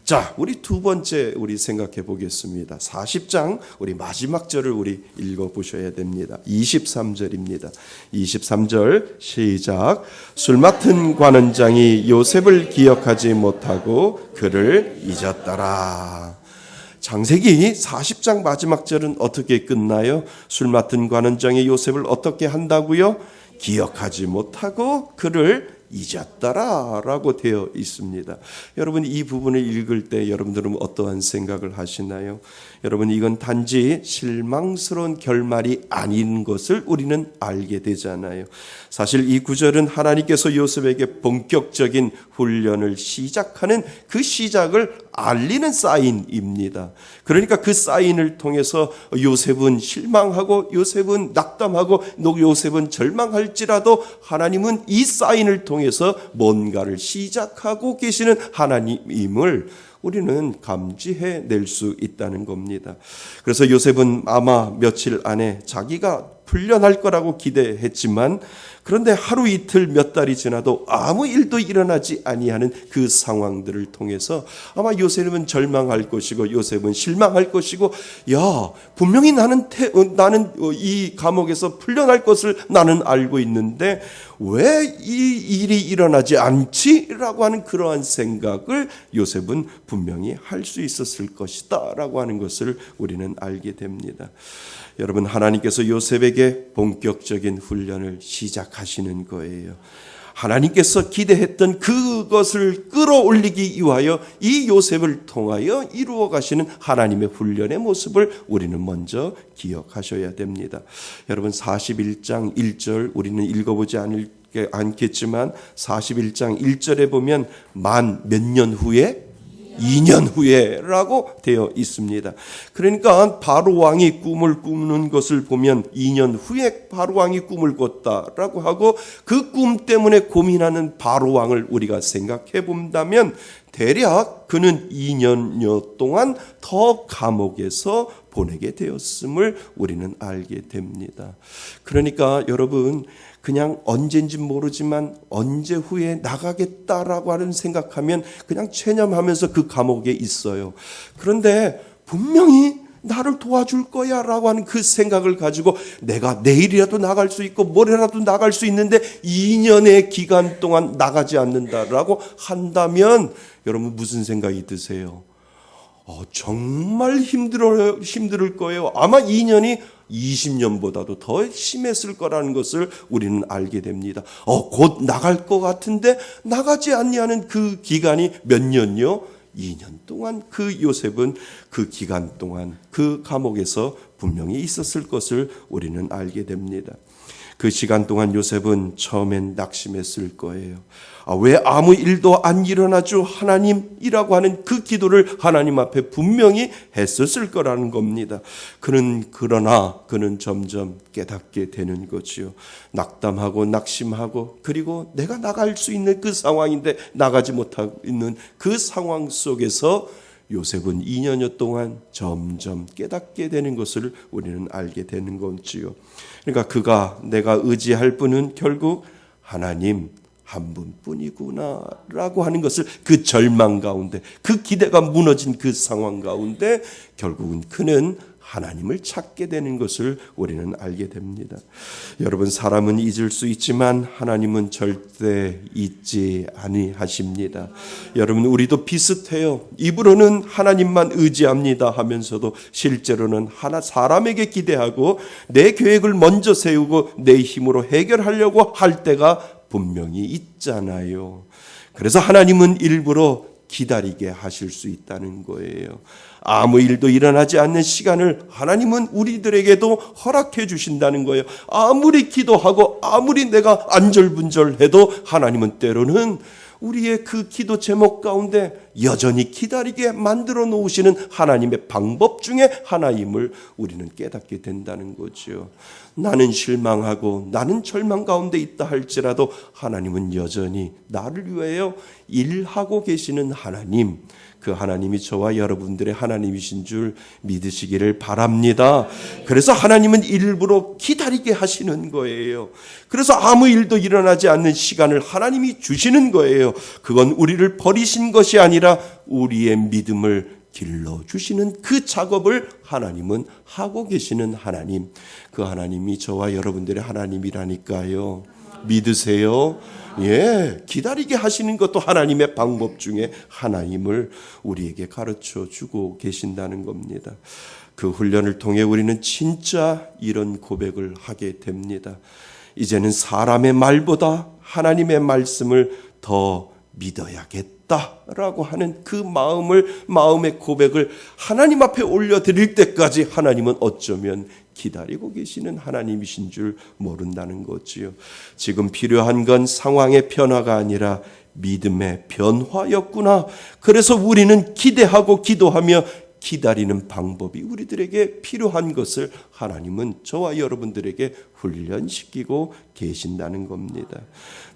자, 우리 두 번째 우리 생각해 보겠습니다. 40장 우리 마지막 절을 우리 읽어 보셔야 됩니다. 23절입니다. 23절 시작. 술 맡은 관원장이 요셉을 기억하지 못하고 그를 잊었더라. 창세기 40장 마지막 절은 어떻게 끝나요? 술 맡은 관원장이 요셉을 어떻게 한다고요? 기억하지 못하고 그를 잊었더라 라고 되어 있습니다. 여러분, 이 부분을 읽을 때 여러분들은 어떠한 생각을 하시나요? 여러분, 이건 단지 실망스러운 결말이 아닌 것을 우리는 알게 되잖아요. 사실 이 구절은 하나님께서 요셉에게 본격적인 훈련을 시작하는 그 시작을 알리는 사인입니다. 그러니까 그 사인을 통해서 요셉은 실망하고 요셉은 낙담하고 요셉은 절망할지라도 하나님은 이 사인을 통해서 뭔가를 시작하고 계시는 하나님임을 우리는 감지해낼 수 있다는 겁니다. 그래서 요셉은 아마 며칠 안에 자기가 풀려날 거라고 기대했지만 그런데 하루 이틀 몇 달이 지나도 아무 일도 일어나지 아니하는 그 상황들을 통해서 아마 요셉은 절망할 것이고 요셉은 실망할 것이고 야, 분명히 나는 이 감옥에서 풀려날 것을 나는 알고 있는데 왜 이 일이 일어나지 않지? 라고 하는 그러한 생각을 요셉은 분명히 할 수 있었을 것이다 라고 하는 것을 우리는 알게 됩니다. 여러분, 하나님께서 요셉에게 본격적인 훈련을 시작하시는 거예요. 하나님께서 기대했던 그것을 끌어올리기 위하여 이 요셉을 통하여 이루어 가시는 하나님의 훈련의 모습을 우리는 먼저 기억하셔야 됩니다. 여러분 41장 1절 우리는 읽어보지 않겠지만 41장 1절에 보면 만 몇 년 후에 2년 후에라고 되어 있습니다. 그러니까 바로 왕이 꿈을 꾸는 것을 보면 2년 후에 바로 왕이 꿈을 꿨다라고 하고 그 꿈 때문에 고민하는 바로 왕을 우리가 생각해 본다면 대략 그는 2년여 동안 더 감옥에서 보내게 되었음을 우리는 알게 됩니다. 그러니까 여러분 그냥 언젠지 모르지만 언제 후에 나가겠다라고 하는 생각하면 그냥 체념하면서 그 감옥에 있어요. 그런데 분명히 나를 도와줄 거야 라고 하는 그 생각을 가지고 내가 내일이라도 나갈 수 있고 모레라도 나갈 수 있는데 2년의 기간 동안 나가지 않는다라고 한다면 여러분 무슨 생각이 드세요? 정말 힘들 거예요. 아마 2년이 20년보다도 더 심했을 거라는 것을 우리는 알게 됩니다. 곧 나갈 것 같은데 나가지 않냐는 그 기간이 몇 년요? 2년 동안 그 요셉은 그 기간 동안 그 감옥에서 분명히 있었을 것을 우리는 알게 됩니다. 그 시간 동안 요셉은 처음엔 낙심했을 거예요. 왜 아무 일도 안 일어나죠? 하나님이라고 하는 그 기도를 하나님 앞에 분명히 했었을 거라는 겁니다. 그러나 그는 점점 깨닫게 되는 거지요. 낙담하고 낙심하고 그리고 내가 나갈 수 있는 그 상황인데 나가지 못하고 있는 그 상황 속에서 요셉은 2년여 동안 점점 깨닫게 되는 것을 우리는 알게 되는 거지요. 그러니까 내가 의지할 분은 결국 하나님 한 분뿐이구나 라고 하는 것을 그 절망 가운데 그 기대가 무너진 그 상황 가운데 결국은 그는 하나님을 찾게 되는 것을 우리는 알게 됩니다. 여러분 사람은 잊을 수 있지만 하나님은 절대 잊지 아니하십니다. 여러분 우리도 비슷해요. 입으로는 하나님만 의지합니다 하면서도 실제로는 사람에게 기대하고 내 계획을 먼저 세우고 내 힘으로 해결하려고 할 때가 분명히 있잖아요. 그래서 하나님은 일부러 기다리게 하실 수 있다는 거예요. 아무 일도 일어나지 않는 시간을 하나님은 우리들에게도 허락해 주신다는 거예요. 아무리 기도하고 아무리 내가 안절분절해도 하나님은 때로는 우리의 그 기도 제목 가운데 여전히 기다리게 만들어 놓으시는 하나님의 방법 중에 하나임을 우리는 깨닫게 된다는 거죠. 나는 실망하고 나는 절망 가운데 있다 할지라도 하나님은 여전히 나를 위하여 일하고 계시는 하나님, 그 하나님이 저와 여러분들의 하나님이신 줄 믿으시기를 바랍니다. 그래서 하나님은 일부러 기다리게 하시는 거예요. 그래서 아무 일도 일어나지 않는 시간을 하나님이 주시는 거예요. 그건 우리를 버리신 것이 아니라 우리의 믿음을 길러주시는 그 작업을 하나님은 하고 계시는 하나님, 그 하나님이 저와 여러분들의 하나님이라니까요. 믿으세요? 예, 기다리게 하시는 것도 하나님의 방법 중에 하나임을 우리에게 가르쳐 주고 계신다는 겁니다. 그 훈련을 통해 우리는 진짜 이런 고백을 하게 됩니다. 이제는 사람의 말보다 하나님의 말씀을 더 믿어야겠다라고 하는 그 마음의 고백을 하나님 앞에 올려드릴 때까지 하나님은 어쩌면 기다리고 계시는 하나님이신 줄 모른다는 거지요. 지금 필요한 건 상황의 변화가 아니라 믿음의 변화였구나. 그래서 우리는 기대하고 기도하며 기다리는 방법이 우리들에게 필요한 것을 하나님은 저와 여러분들에게 훈련시키고 계신다는 겁니다.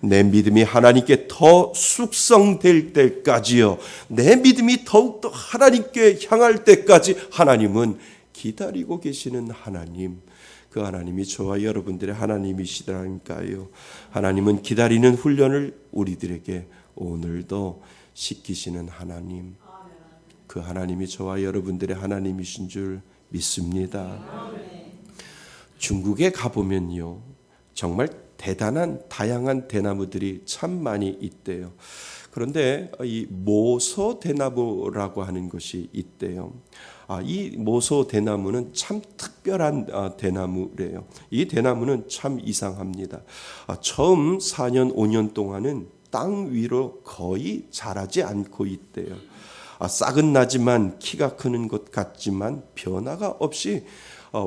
내 믿음이 하나님께 더 숙성될 때까지요. 내 믿음이 더욱더 하나님께 향할 때까지 하나님은 기다리고 계시는 하나님, 그 하나님이 저와 여러분들의 하나님이시라니까요. 하나님은 기다리는 훈련을 우리들에게 오늘도 시키시는 하나님, 그 하나님이 저와 여러분들의 하나님이신 줄 믿습니다. 중국에 가보면요, 정말 대단한 다양한 대나무들이 참 많이 있대요. 그런데 이 모소 대나무라고 하는 것이 있대요. 이 모소 대나무는 참 특별한 대나무래요. 이 대나무는 참 이상합니다. 처음 4년 5년 동안은 땅 위로 거의 자라지 않고 있대요. 싹은 나지만 키가 크는 것 같지만 변화가 없이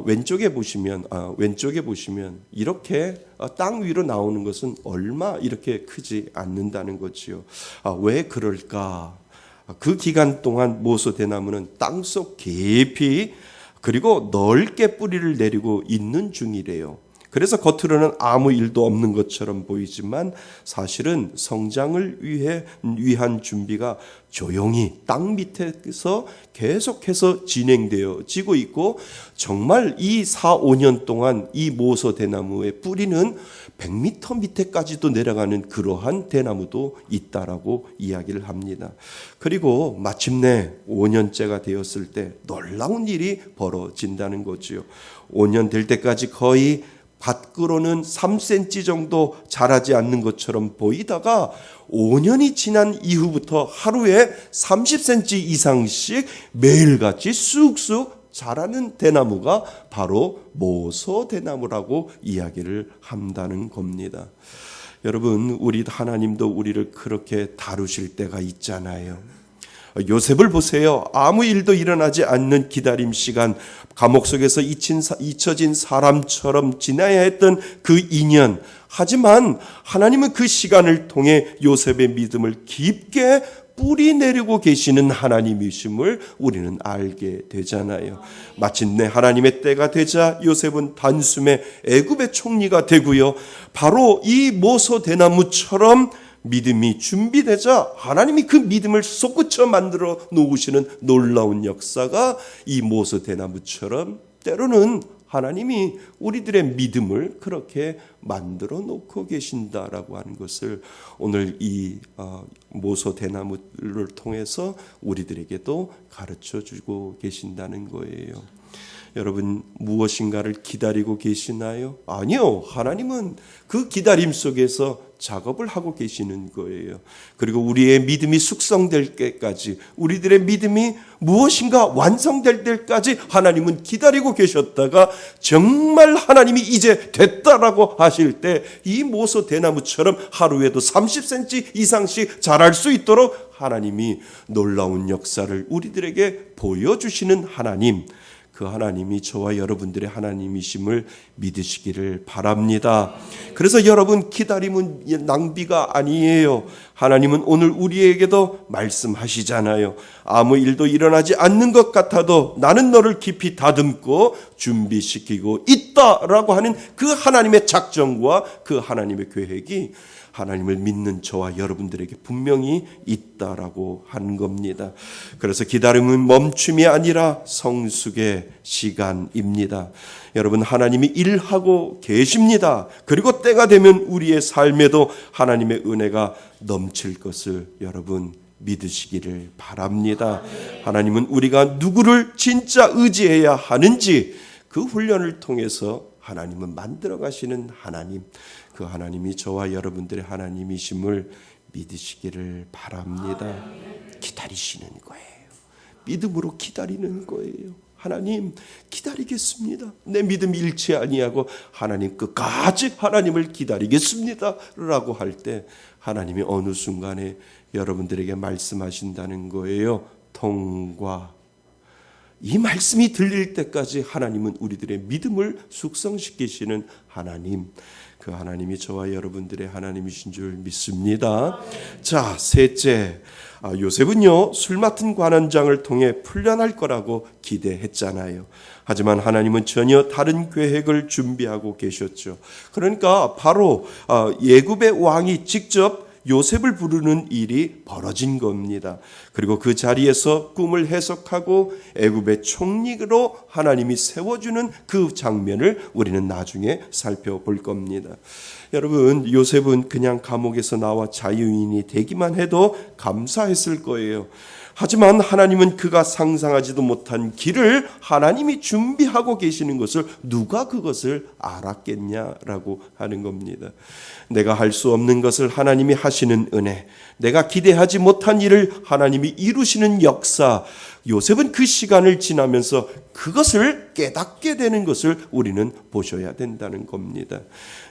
왼쪽에 보시면 이렇게 땅 위로 나오는 것은 얼마 이렇게 크지 않는다는 거지요. 왜 그럴까? 그 기간 동안 모소 대나무는 땅속 깊이 그리고 넓게 뿌리를 내리고 있는 중이래요. 그래서 겉으로는 아무 일도 없는 것처럼 보이지만 사실은 성장을 위한 준비가 조용히 땅 밑에서 계속해서 진행되어지고 있고, 정말 이 4, 5년 동안 이 모소 대나무의 뿌리는 100m 밑에까지도 내려가는 그러한 대나무도 있다라고 이야기를 합니다. 그리고 마침내 5년째가 되었을 때 놀라운 일이 벌어진다는 거지요. 5년 될 때까지 거의 밖으로는 3cm 정도 자라지 않는 것처럼 보이다가 5년이 지난 이후부터 하루에 30cm 이상씩 매일같이 쑥쑥 자라는 대나무가 바로 모소 대나무라고 이야기를 한다는 겁니다. 여러분, 우리 하나님도 우리를 그렇게 다루실 때가 있잖아요. 요셉을 보세요. 아무 일도 일어나지 않는 기다림 시간, 감옥 속에서 잊혀진 사람처럼 지나야 했던 그 2년. 하지만 하나님은 그 시간을 통해 요셉의 믿음을 깊게 뿌리 내리고 계시는 하나님이심을 우리는 알게 되잖아요. 마침내 하나님의 때가 되자 요셉은 단숨에 애굽의 총리가 되고요. 바로 이 모소 대나무처럼 믿음이 준비되자 하나님이 그 믿음을 솟구쳐 만들어 놓으시는 놀라운 역사가 이 모소 대나무처럼 때로는 하나님이 우리들의 믿음을 그렇게 만들어 놓고 계신다라고 하는 것을 오늘 이 모소 대나무를 통해서 우리들에게도 가르쳐 주고 계신다는 거예요. 여러분, 무엇인가를 기다리고 계시나요? 아니요. 하나님은 그 기다림 속에서 작업을 하고 계시는 거예요. 그리고 우리의 믿음이 숙성될 때까지, 우리들의 믿음이 무엇인가 완성될 때까지 하나님은 기다리고 계셨다가 정말 하나님이 이제 됐다라고 하실 때 이 모소 대나무처럼 하루에도 30cm 이상씩 자랄 수 있도록 하나님이 놀라운 역사를 우리들에게 보여주시는 하나님, 그 하나님이 저와 여러분들의 하나님이심을 믿으시기를 바랍니다. 그래서 여러분, 기다림은 낭비가 아니에요. 하나님은 오늘 우리에게도 말씀하시잖아요. 아무 일도 일어나지 않는 것 같아도 나는 너를 깊이 다듬고 준비시키고 있다라고 하는 그 하나님의 작정과 그 하나님의 계획이 하나님을 믿는 저와 여러분들에게 분명히 있다라고 하는 겁니다. 그래서 기다림은 멈춤이 아니라 성숙의 시간입니다. 여러분, 하나님이 일하고 계십니다. 그리고 때가 되면 우리의 삶에도 하나님의 은혜가 넘칠 것을 여러분 믿으시기를 바랍니다. 하나님은 우리가 누구를 진짜 의지해야 하는지 그 훈련을 통해서 하나님은 만들어 가시는 하나님, 그 하나님이 저와 여러분들의 하나님이심을 믿으시기를 바랍니다. 기다리시는 거예요. 믿음으로 기다리는 거예요. 하나님, 기다리겠습니다. 내 믿음 잃지 아니하고 하나님 끝까지 하나님을 기다리겠습니다 라고 할 때 하나님이 어느 순간에 여러분들에게 말씀하신다는 거예요. 통과. 이 말씀이 들릴 때까지 하나님은 우리들의 믿음을 숙성시키시는 하나님, 그 하나님이 저와 여러분들의 하나님이신 줄 믿습니다. 자, 셋째, 요셉은요 술 맡은 관원장을 통해 풀려날 거라고 기대했잖아요. 하지만 하나님은 전혀 다른 계획을 준비하고 계셨죠. 그러니까 바로 애굽의 왕이 직접 요셉을 부르는 일이 벌어진 겁니다. 그리고 그 자리에서 꿈을 해석하고 애굽의 총리로 하나님이 세워주는 그 장면을 우리는 나중에 살펴볼 겁니다. 여러분, 요셉은 그냥 감옥에서 나와 자유인이 되기만 해도 감사했을 거예요. 하지만 하나님은 그가 상상하지도 못한 길을 하나님이 준비하고 계시는 것을 누가 그것을 알았겠냐라고 하는 겁니다. 내가 할 수 없는 것을 하나님이 하시는 은혜, 내가 기대하지 못한 일을 하나님이 이루시는 역사, 요셉은 그 시간을 지나면서 그것을 깨닫게 되는 것을 우리는 보셔야 된다는 겁니다.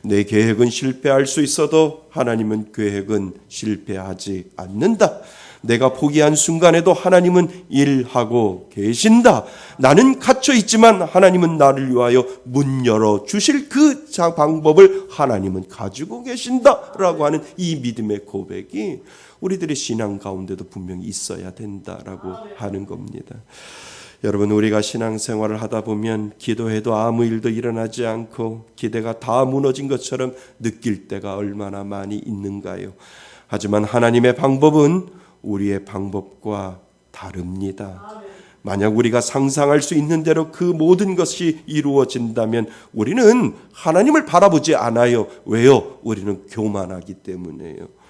내 계획은 실패할 수 있어도 하나님은 계획은 실패하지 않는다. 내가 포기한 순간에도 하나님은 일하고 계신다. 나는 갇혀 있지만 하나님은 나를 위하여 문 열어 주실 그 방법을 하나님은 가지고 계신다라고 하는 이 믿음의 고백이 우리들의 신앙 가운데도 분명히 있어야 된다라고 하는 겁니다. 여러분, 우리가 신앙생활을 하다 보면 기도해도 아무 일도 일어나지 않고 기대가 다 무너진 것처럼 느낄 때가 얼마나 많이 있는가요? 하지만 하나님의 방법은 우리의 방법과 다릅니다. 만약 우리가 상상할 수 있는 대로 그 모든 것이 이루어진다면 우리는 하나님을 바라보지 않아요. 왜요? 우리는 교만하기 때문에요.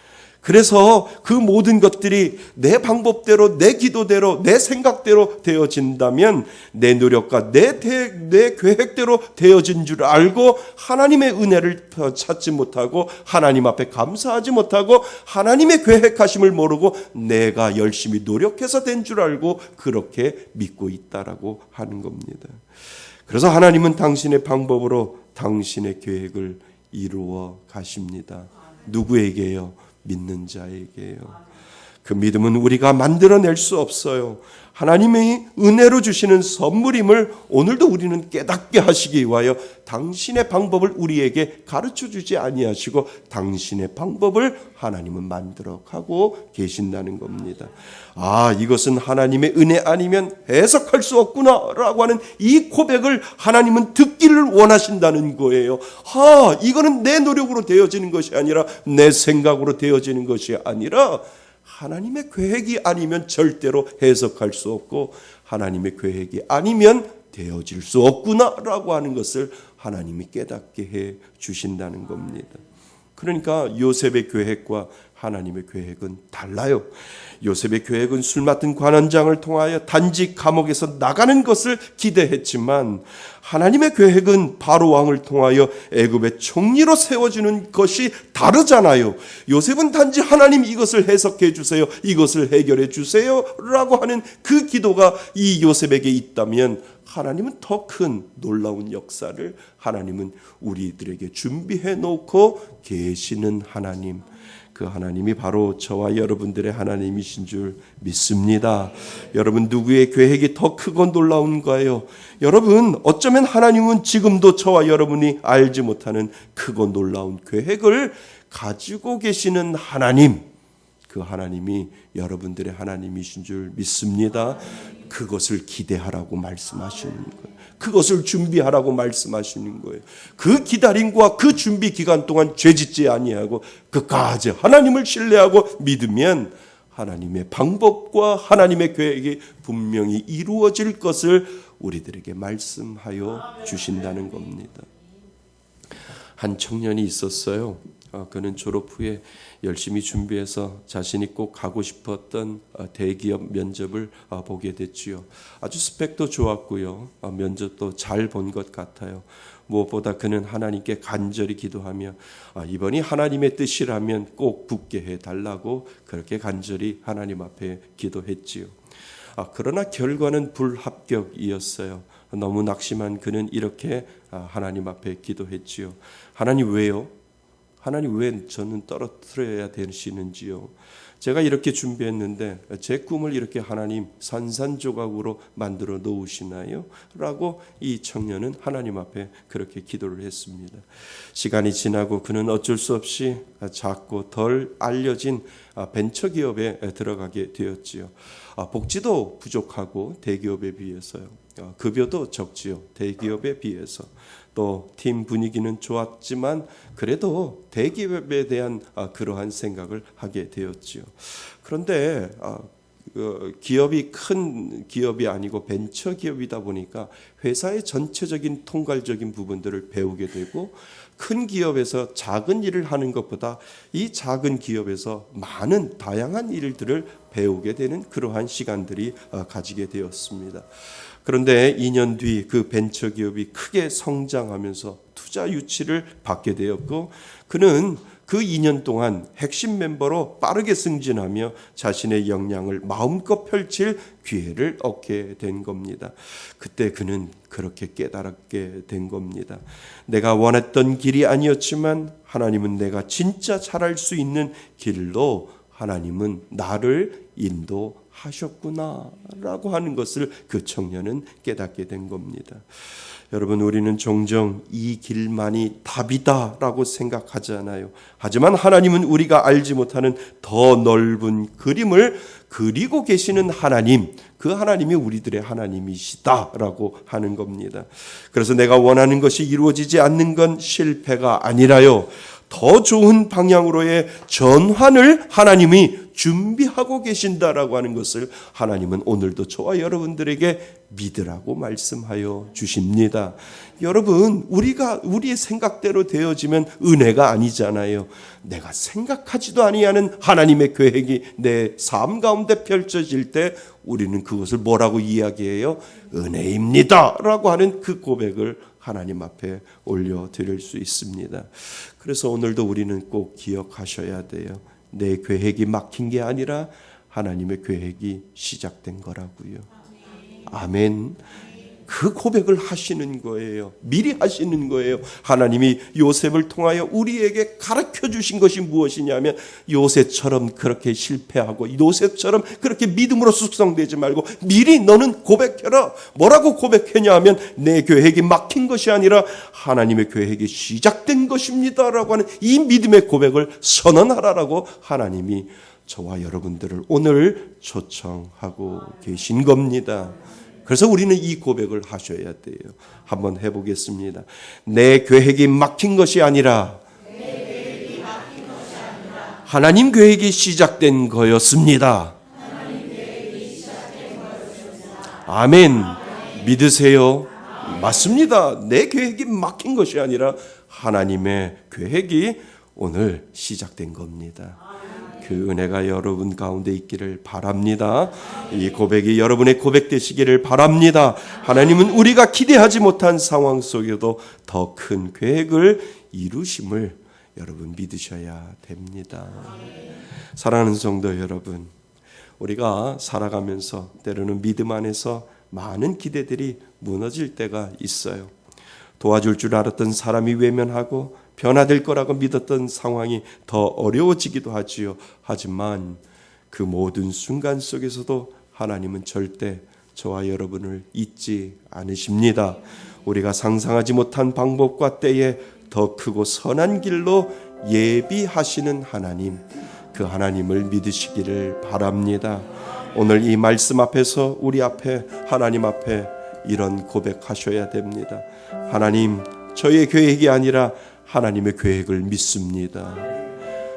그래서 그 모든 것들이 내 방법대로, 내 기도대로, 내 생각대로 되어진다면 내 노력과 내 계획대로 되어진 줄 알고 하나님의 은혜를 찾지 못하고 하나님 앞에 감사하지 못하고 하나님의 계획하심을 모르고 내가 열심히 노력해서 된 줄 알고 그렇게 믿고 있다라고 하는 겁니다. 그래서 하나님은 당신의 방법으로 당신의 계획을 이루어 가십니다. 누구에게요? 믿는 자에게요. 그 믿음은 우리가 만들어낼 수 없어요. 하나님의 은혜로 주시는 선물임을 오늘도 우리는 깨닫게 하시기 위하여 당신의 방법을 우리에게 가르쳐 주지 아니하시고 당신의 방법을 하나님은 만들어 가고 계신다는 겁니다. 아, 이것은 하나님의 은혜 아니면 해석할 수 없구나라고 하는 이 고백을 하나님은 듣기를 원하신다는 거예요. 아, 이거는 내 노력으로 되어지는 것이 아니라 내 생각으로 되어지는 것이 아니라 하나님의 계획이 아니면 절대로 해석할 수 없고 하나님의 계획이 아니면 되어질 수 없구나라고 하는 것을 하나님이 깨닫게 해 주신다는 겁니다. 그러니까 요셉의 계획과 하나님의 계획은 달라요. 요셉의 계획은 술 맡은 관원장을 통하여 단지 감옥에서 나가는 것을 기대했지만 하나님의 계획은 바로 왕을 통하여 애굽의 총리로 세워주는 것이 다르잖아요. 요셉은 단지 하나님 이것을 해석해 주세요, 이것을 해결해 주세요 라고 하는 그 기도가 이 요셉에게 있다면 하나님은 더 큰 놀라운 역사를 하나님은 우리들에게 준비해 놓고 계시는 하나님, 그 하나님이 바로 저와 여러분들의 하나님이신 줄 믿습니다. 여러분, 누구의 계획이 더 크고 놀라운가요? 여러분, 어쩌면 하나님은 지금도 저와 여러분이 알지 못하는 크고 놀라운 계획을 가지고 계시는 하나님, 그 하나님이 여러분들의 하나님이신 줄 믿습니다. 그것을 기대하라고 말씀하시는 거예요. 그것을 준비하라고 말씀하시는 거예요. 그 기다림과 그 준비 기간 동안 죄짓지 아니하고 끝까지 하나님을 신뢰하고 믿으면 하나님의 방법과 하나님의 계획이 분명히 이루어질 것을 우리들에게 말씀하여 주신다는 겁니다. 한 청년이 있었어요. 그는 졸업 후에 열심히 준비해서 자신이 꼭 가고 싶었던 대기업 면접을 보게 됐지요. 아주 스펙도 좋았고요. 면접도 잘 본 것 같아요. 무엇보다 그는 하나님께 간절히 기도하며 이번이 하나님의 뜻이라면 꼭 붙게 해달라고 그렇게 간절히 하나님 앞에 기도했지요. 그러나 결과는 불합격이었어요. 너무 낙심한 그는 이렇게 하나님 앞에 기도했지요. 하나님, 왜요? 하나님, 왜 저는 떨어뜨려야 되시는지요? 제가 이렇게 준비했는데 제 꿈을 이렇게 하나님 산산조각으로 만들어 놓으시나요? 라고 이 청년은 하나님 앞에 그렇게 기도를 했습니다. 시간이 지나고 그는 어쩔 수 없이 작고 덜 알려진 벤처기업에 들어가게 되었지요. 복지도 부족하고 대기업에 비해서요. 급여도 적지요. 대기업에 비해서. 또 팀 분위기는 좋았지만 그래도 대기업에 대한 그러한 생각을 하게 되었지요. 그런데 기업이 큰 기업이 아니고 벤처 기업이다 보니까 회사의 전체적인 통괄적인 부분들을 배우게 되고 큰 기업에서 작은 일을 하는 것보다 이 작은 기업에서 많은 다양한 일들을 배우게 되는 그러한 시간들이 가지게 되었습니다. 그런데 2년 뒤 그 벤처기업이 크게 성장하면서 투자 유치를 받게 되었고 그는 그 2년 동안 핵심 멤버로 빠르게 승진하며 자신의 역량을 마음껏 펼칠 기회를 얻게 된 겁니다. 그때 그는 그렇게 깨달았게 된 겁니다. 내가 원했던 길이 아니었지만 하나님은 내가 진짜 잘할 수 있는 길로 하나님은 나를 인도하셨구나라고 하는 것을 그 청년은 깨닫게 된 겁니다. 여러분, 우리는 종종 이 길만이 답이다라고 생각하잖아요. 하지만 하나님은 우리가 알지 못하는 더 넓은 그림을 그리고 계시는 하나님, 그 하나님이 우리들의 하나님이시다라고 하는 겁니다. 그래서 내가 원하는 것이 이루어지지 않는 건 실패가 아니라요, 더 좋은 방향으로의 전환을 하나님이 준비하고 계신다라고 하는 것을 하나님은 오늘도 저와 여러분들에게 믿으라고 말씀하여 주십니다. 여러분, 우리의 생각대로 되어지면 은혜가 아니잖아요. 내가 생각하지도 아니하는 하나님의 계획이 내 삶 가운데 펼쳐질 때 우리는 그것을 뭐라고 이야기해요? 은혜입니다 라고 하는 그 고백을 하나님 앞에 올려드릴 수 있습니다. 그래서 오늘도 우리는 꼭 기억하셔야 돼요. 내 계획이 막힌 게 아니라 하나님의 계획이 시작된 거라고요. 아멘. 그 고백을 하시는 거예요. 미리 하시는 거예요. 하나님이 요셉을 통하여 우리에게 가르쳐 주신 것이 무엇이냐면, 요셉처럼 그렇게 실패하고 요셉처럼 그렇게 믿음으로 숙성되지 말고 미리 너는 고백해라. 뭐라고 고백했냐 하면, 내 계획이 막힌 것이 아니라 하나님의 계획이 시작된 것입니다라고 하는 이 믿음의 고백을 선언하라라고 하나님이 저와 여러분들을 오늘 초청하고 계신 겁니다. 그래서 우리는 이 고백을 하셔야 돼요. 한번 해보겠습니다. 내 계획이 막힌 것이 아니라 하나님 계획이 시작된 거였습니다. 아멘. 믿으세요? 맞습니다. 내 계획이 막힌 것이 아니라 하나님의 계획이 오늘 시작된 겁니다. 그 은혜가 여러분 가운데 있기를 바랍니다. 이 고백이 여러분의 고백 되시기를 바랍니다. 하나님은 우리가 기대하지 못한 상황 속에도 더 큰 계획을 이루심을 여러분 믿으셔야 됩니다. 사랑하는 성도 여러분, 우리가 살아가면서 때로는 믿음 안에서 많은 기대들이 무너질 때가 있어요. 도와줄 줄 알았던 사람이 외면하고 변화될 거라고 믿었던 상황이 더 어려워지기도 하지요. 하지만 그 모든 순간 속에서도 하나님은 절대 저와 여러분을 잊지 않으십니다. 우리가 상상하지 못한 방법과 때에 더 크고 선한 길로 예비하시는 하나님, 그 하나님을 믿으시기를 바랍니다. 오늘 이 말씀 앞에서 우리 앞에 하나님 앞에 이런 고백하셔야 됩니다. 하나님, 저의 계획이 아니라 하나님의 계획을 믿습니다.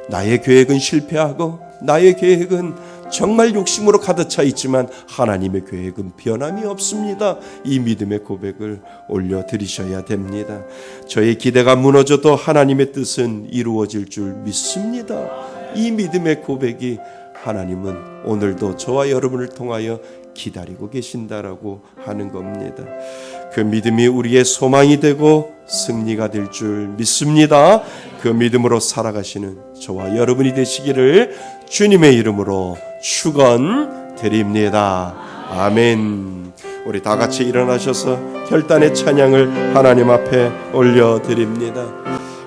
나의 계획은 실패하고 나의 계획은 정말 욕심으로 가득 차 있지만 하나님의 계획은 변함이 없습니다. 이 믿음의 고백을 올려드리셔야 됩니다. 저의 기대가 무너져도 하나님의 뜻은 이루어질 줄 믿습니다. 이 믿음의 고백이 하나님은 오늘도 저와 여러분을 통하여 기다리고 계신다라고 하는 겁니다. 그 믿음이 우리의 소망이 되고 승리가 될 줄 믿습니다. 그 믿음으로 살아가시는 저와 여러분이 되시기를 주님의 이름으로 축원드립니다. 아멘. 우리 다 같이 일어나셔서 결단의 찬양을 하나님 앞에 올려드립니다.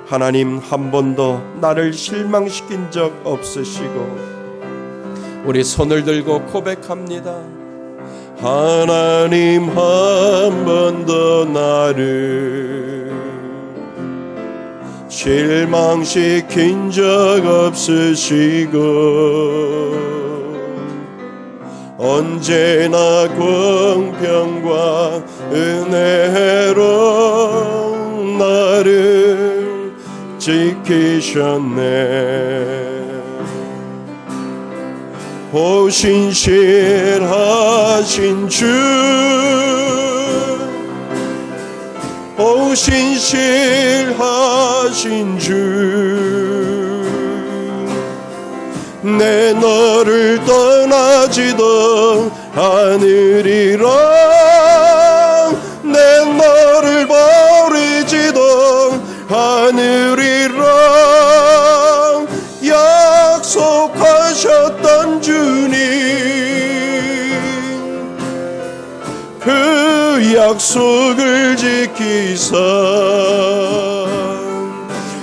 하나님, 한 번도 나를 실망시킨 적 없으시고 우리 손을 들고 고백합니다. 하나님, 한 번도 나를 실망시킨 적 없으시고 언제나 공평과 은혜로 나를 지키셨네. 신실하신 주, 신실하신 주, 내 너를 떠나지도 않으리라. 내 너를 버리지도 않으리라. 약속하셨던 주님, 그 약속을 지키사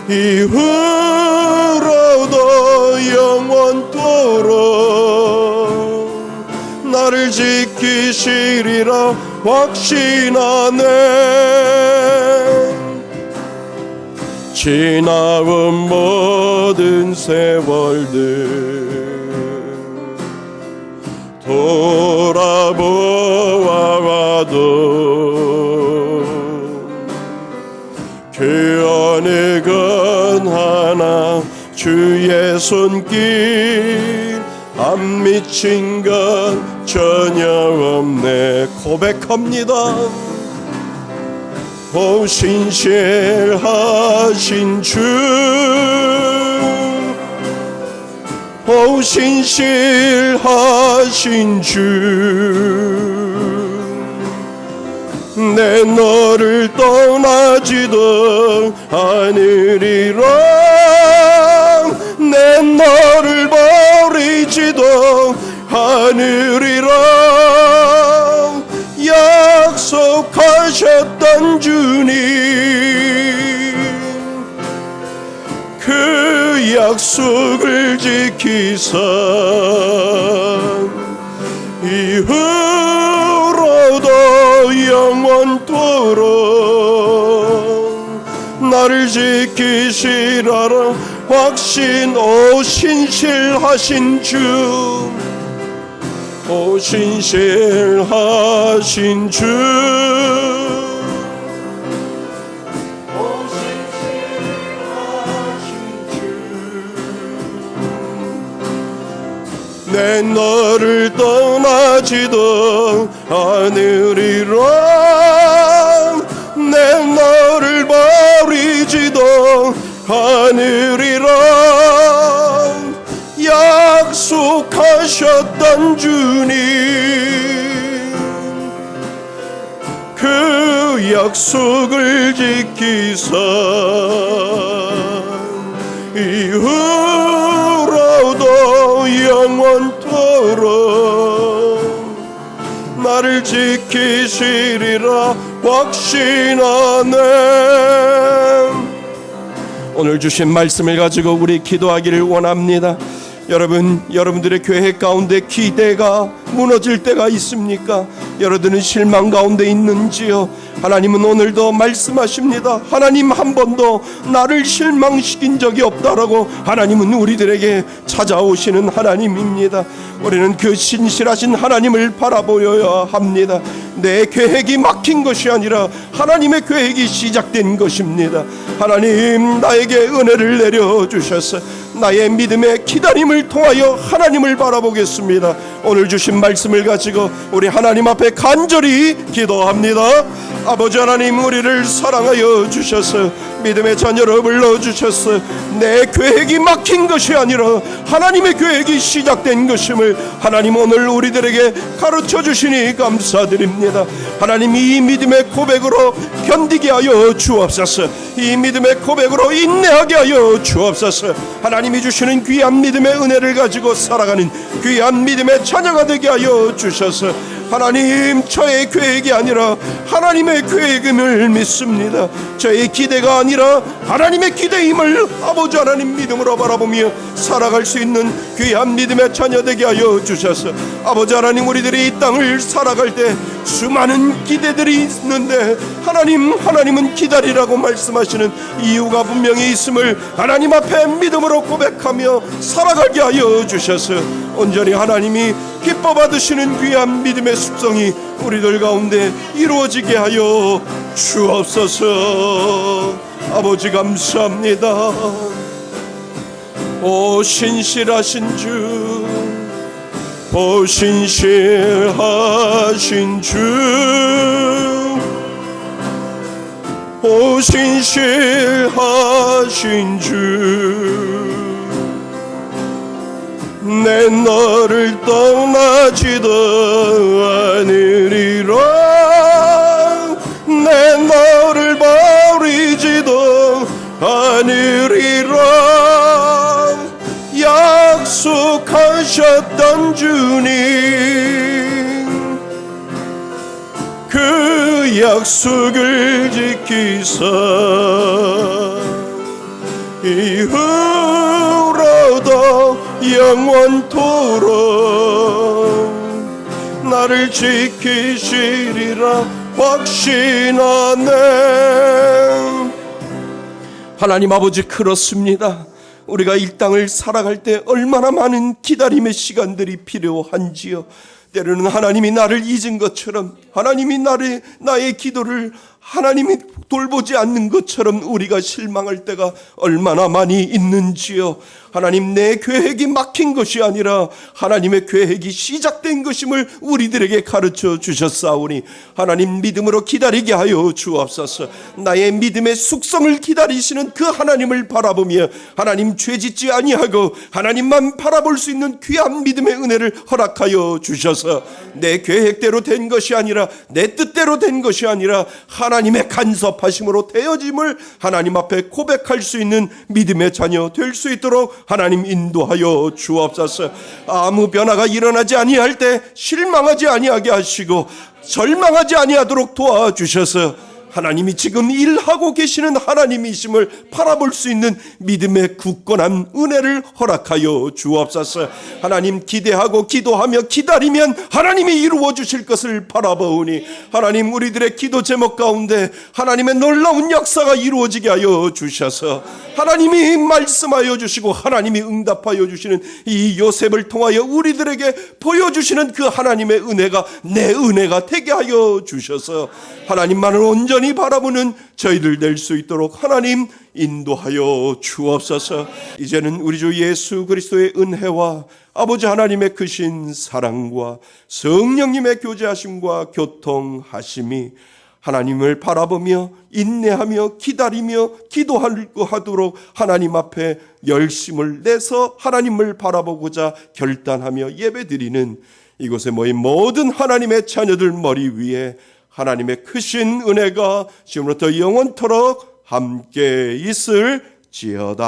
이후로도 영원토록 나를 지키시리라 확신하네. 지나온 모든 세월들 돌아보아도 그 어느 것 하나 주의 손길 안 미친 것 전혀 없네. 고백합니다. 오 신실하신 주, 오 신실하신 주, 내 너를 떠나지도 않으리라. 내 너를 버리지도 않으리라. 약속하셨던 주님, 그 약속을 지키사 이후로도 영원토록 나를 지키시라라 확신. 오 신실하신 주, 오 신실하신 주, 오 신실하신 주, 내 너를 떠나지도 않으리라. 내 너를 버리지도 않으리라. 약속하셨던 주님, 그 약속을 지키사 이후로도 영원토록 나를 지키시리라 확신하네. 오늘 주신 말씀을 가지고 우리 기도하기를 원합니다. 여러분들의 계획 가운데 기대가 무너질 때가 있습니까? 여러분들은 실망 가운데 있는지요? 하나님은 오늘도 말씀하십니다. 하나님 한 번도 나를 실망시킨 적이 없다라고 하나님은 우리들에게 찾아오시는 하나님입니다. 우리는 그 신실하신 하나님을 바라보여야 합니다. 내 계획이 막힌 것이 아니라 하나님의 계획이 시작된 것입니다. 하나님, 나에게 은혜를 내려주셔서 나의 믿음의 기다림을 통하여 하나님을 바라보겠습니다. 오늘 주신 말씀을 가지고 우리 하나님 앞에 간절히 기도합니다. 아버지 하나님, 우리를 사랑하여 주셔서 믿음의 자녀로 불러주셔서 내 계획이 막힌 것이 아니라 하나님의 계획이 시작된 것임을 하나님 오늘 우리들에게 가르쳐 주시니 감사드립니다. 하나님, 이 믿음의 고백으로 견디게 하여 주옵소서. 이 믿음의 고백으로 인내하게 하여 주옵소서. 하나님이 주시는 귀한 믿음의 은혜를 가지고 살아가는 귀한 믿음의 자녀가 되게 하여 주셔서 하나님, 저의 계획이 아니라 하나님의 계획임을 믿습니다. 저의 기대가 아니라 하나님의 기대임을 아버지 하나님 믿음으로 바라보며 살아갈 수 있는 귀한 믿음의 자녀 되게 하여 주셔서 아버지 하나님, 우리들이 이 땅을 살아갈 때 수많은 기대들이 있는데 하나님은 기다리라고 말씀하시는 이유가 분명히 있음을 하나님 앞에 믿음으로 고백하며 살아가게 하여 주셔서 온전히 하나님이 기뻐 받으시는 귀한 믿음의 습성이 우리들 가운데 이루어지게 하여 주옵소서. 아버지 감사합니다. 오 신실하신 주, 오 신실하신 주, 오 신실하신 주, 내 너를 떠나지도 않으리라. 내 너를 버리지도 않으리라. 약속하셨던 하셨던 주님, 그 약속을 지키사 이후로도 영원토록 나를 지키시리라 확신하네. 하나님 아버지, 그렇습니다. 우리가 이 땅을 살아갈 때 얼마나 많은 기다림의 시간들이 필요한지요. 때로는 하나님이 나를 잊은 것처럼, 하나님이 나의 기도를 하나님이 돌보지 않는 것처럼 우리가 실망할 때가 얼마나 많이 있는지요. 하나님, 내 계획이 막힌 것이 아니라 하나님의 계획이 시작된 것임을 우리들에게 가르쳐 주셨사오니 하나님, 믿음으로 기다리게 하여 주옵소서. 나의 믿음의 숙성을 기다리시는 그 하나님을 바라보며 하나님, 죄짓지 아니하고 하나님만 바라볼 수 있는 귀한 믿음의 은혜를 허락하여 주셔서 내 계획대로 된 것이 아니라, 내 뜻대로 된 것이 아니라 하나님의 간섭하심으로 되어짐을 하나님 앞에 고백할 수 있는 믿음의 자녀 될 수 있도록 하나님 인도하여 주옵소서. 아무 변화가 일어나지 아니할 때 실망하지 아니하게 하시고 절망하지 아니하도록 도와주셔서 하나님이 지금 일하고 계시는 하나님이심을 바라볼 수 있는 믿음의 굳건한 은혜를 허락하여 주옵소서. 하나님, 기대하고 기도하며 기다리면 하나님이 이루어 주실 것을 바라보오니 하나님, 우리들의 기도 제목 가운데 하나님의 놀라운 역사가 이루어지게 하여 주셔서 하나님이 말씀하여 주시고 하나님이 응답하여 주시는 이 요셉을 통하여 우리들에게 보여주시는 그 하나님의 은혜가 내 은혜가 되게 하여 주셔서 하나님만을 온전히 바라보는 저희들 될 수 있도록 하나님 인도하여 주옵소서. 이제는 우리 주 예수 그리스도의 은혜와 아버지 하나님의 크신 사랑과 성령님의 교제하심과 교통하심이 하나님을 바라보며 인내하며 기다리며 기도하도록 하나님 앞에 열심을 내서 하나님을 바라보고자 결단하며 예배드리는 이곳에 모인 모든 하나님의 자녀들 머리 위에 하나님의 크신 은혜가 지금부터 영원토록 함께 있을지어다.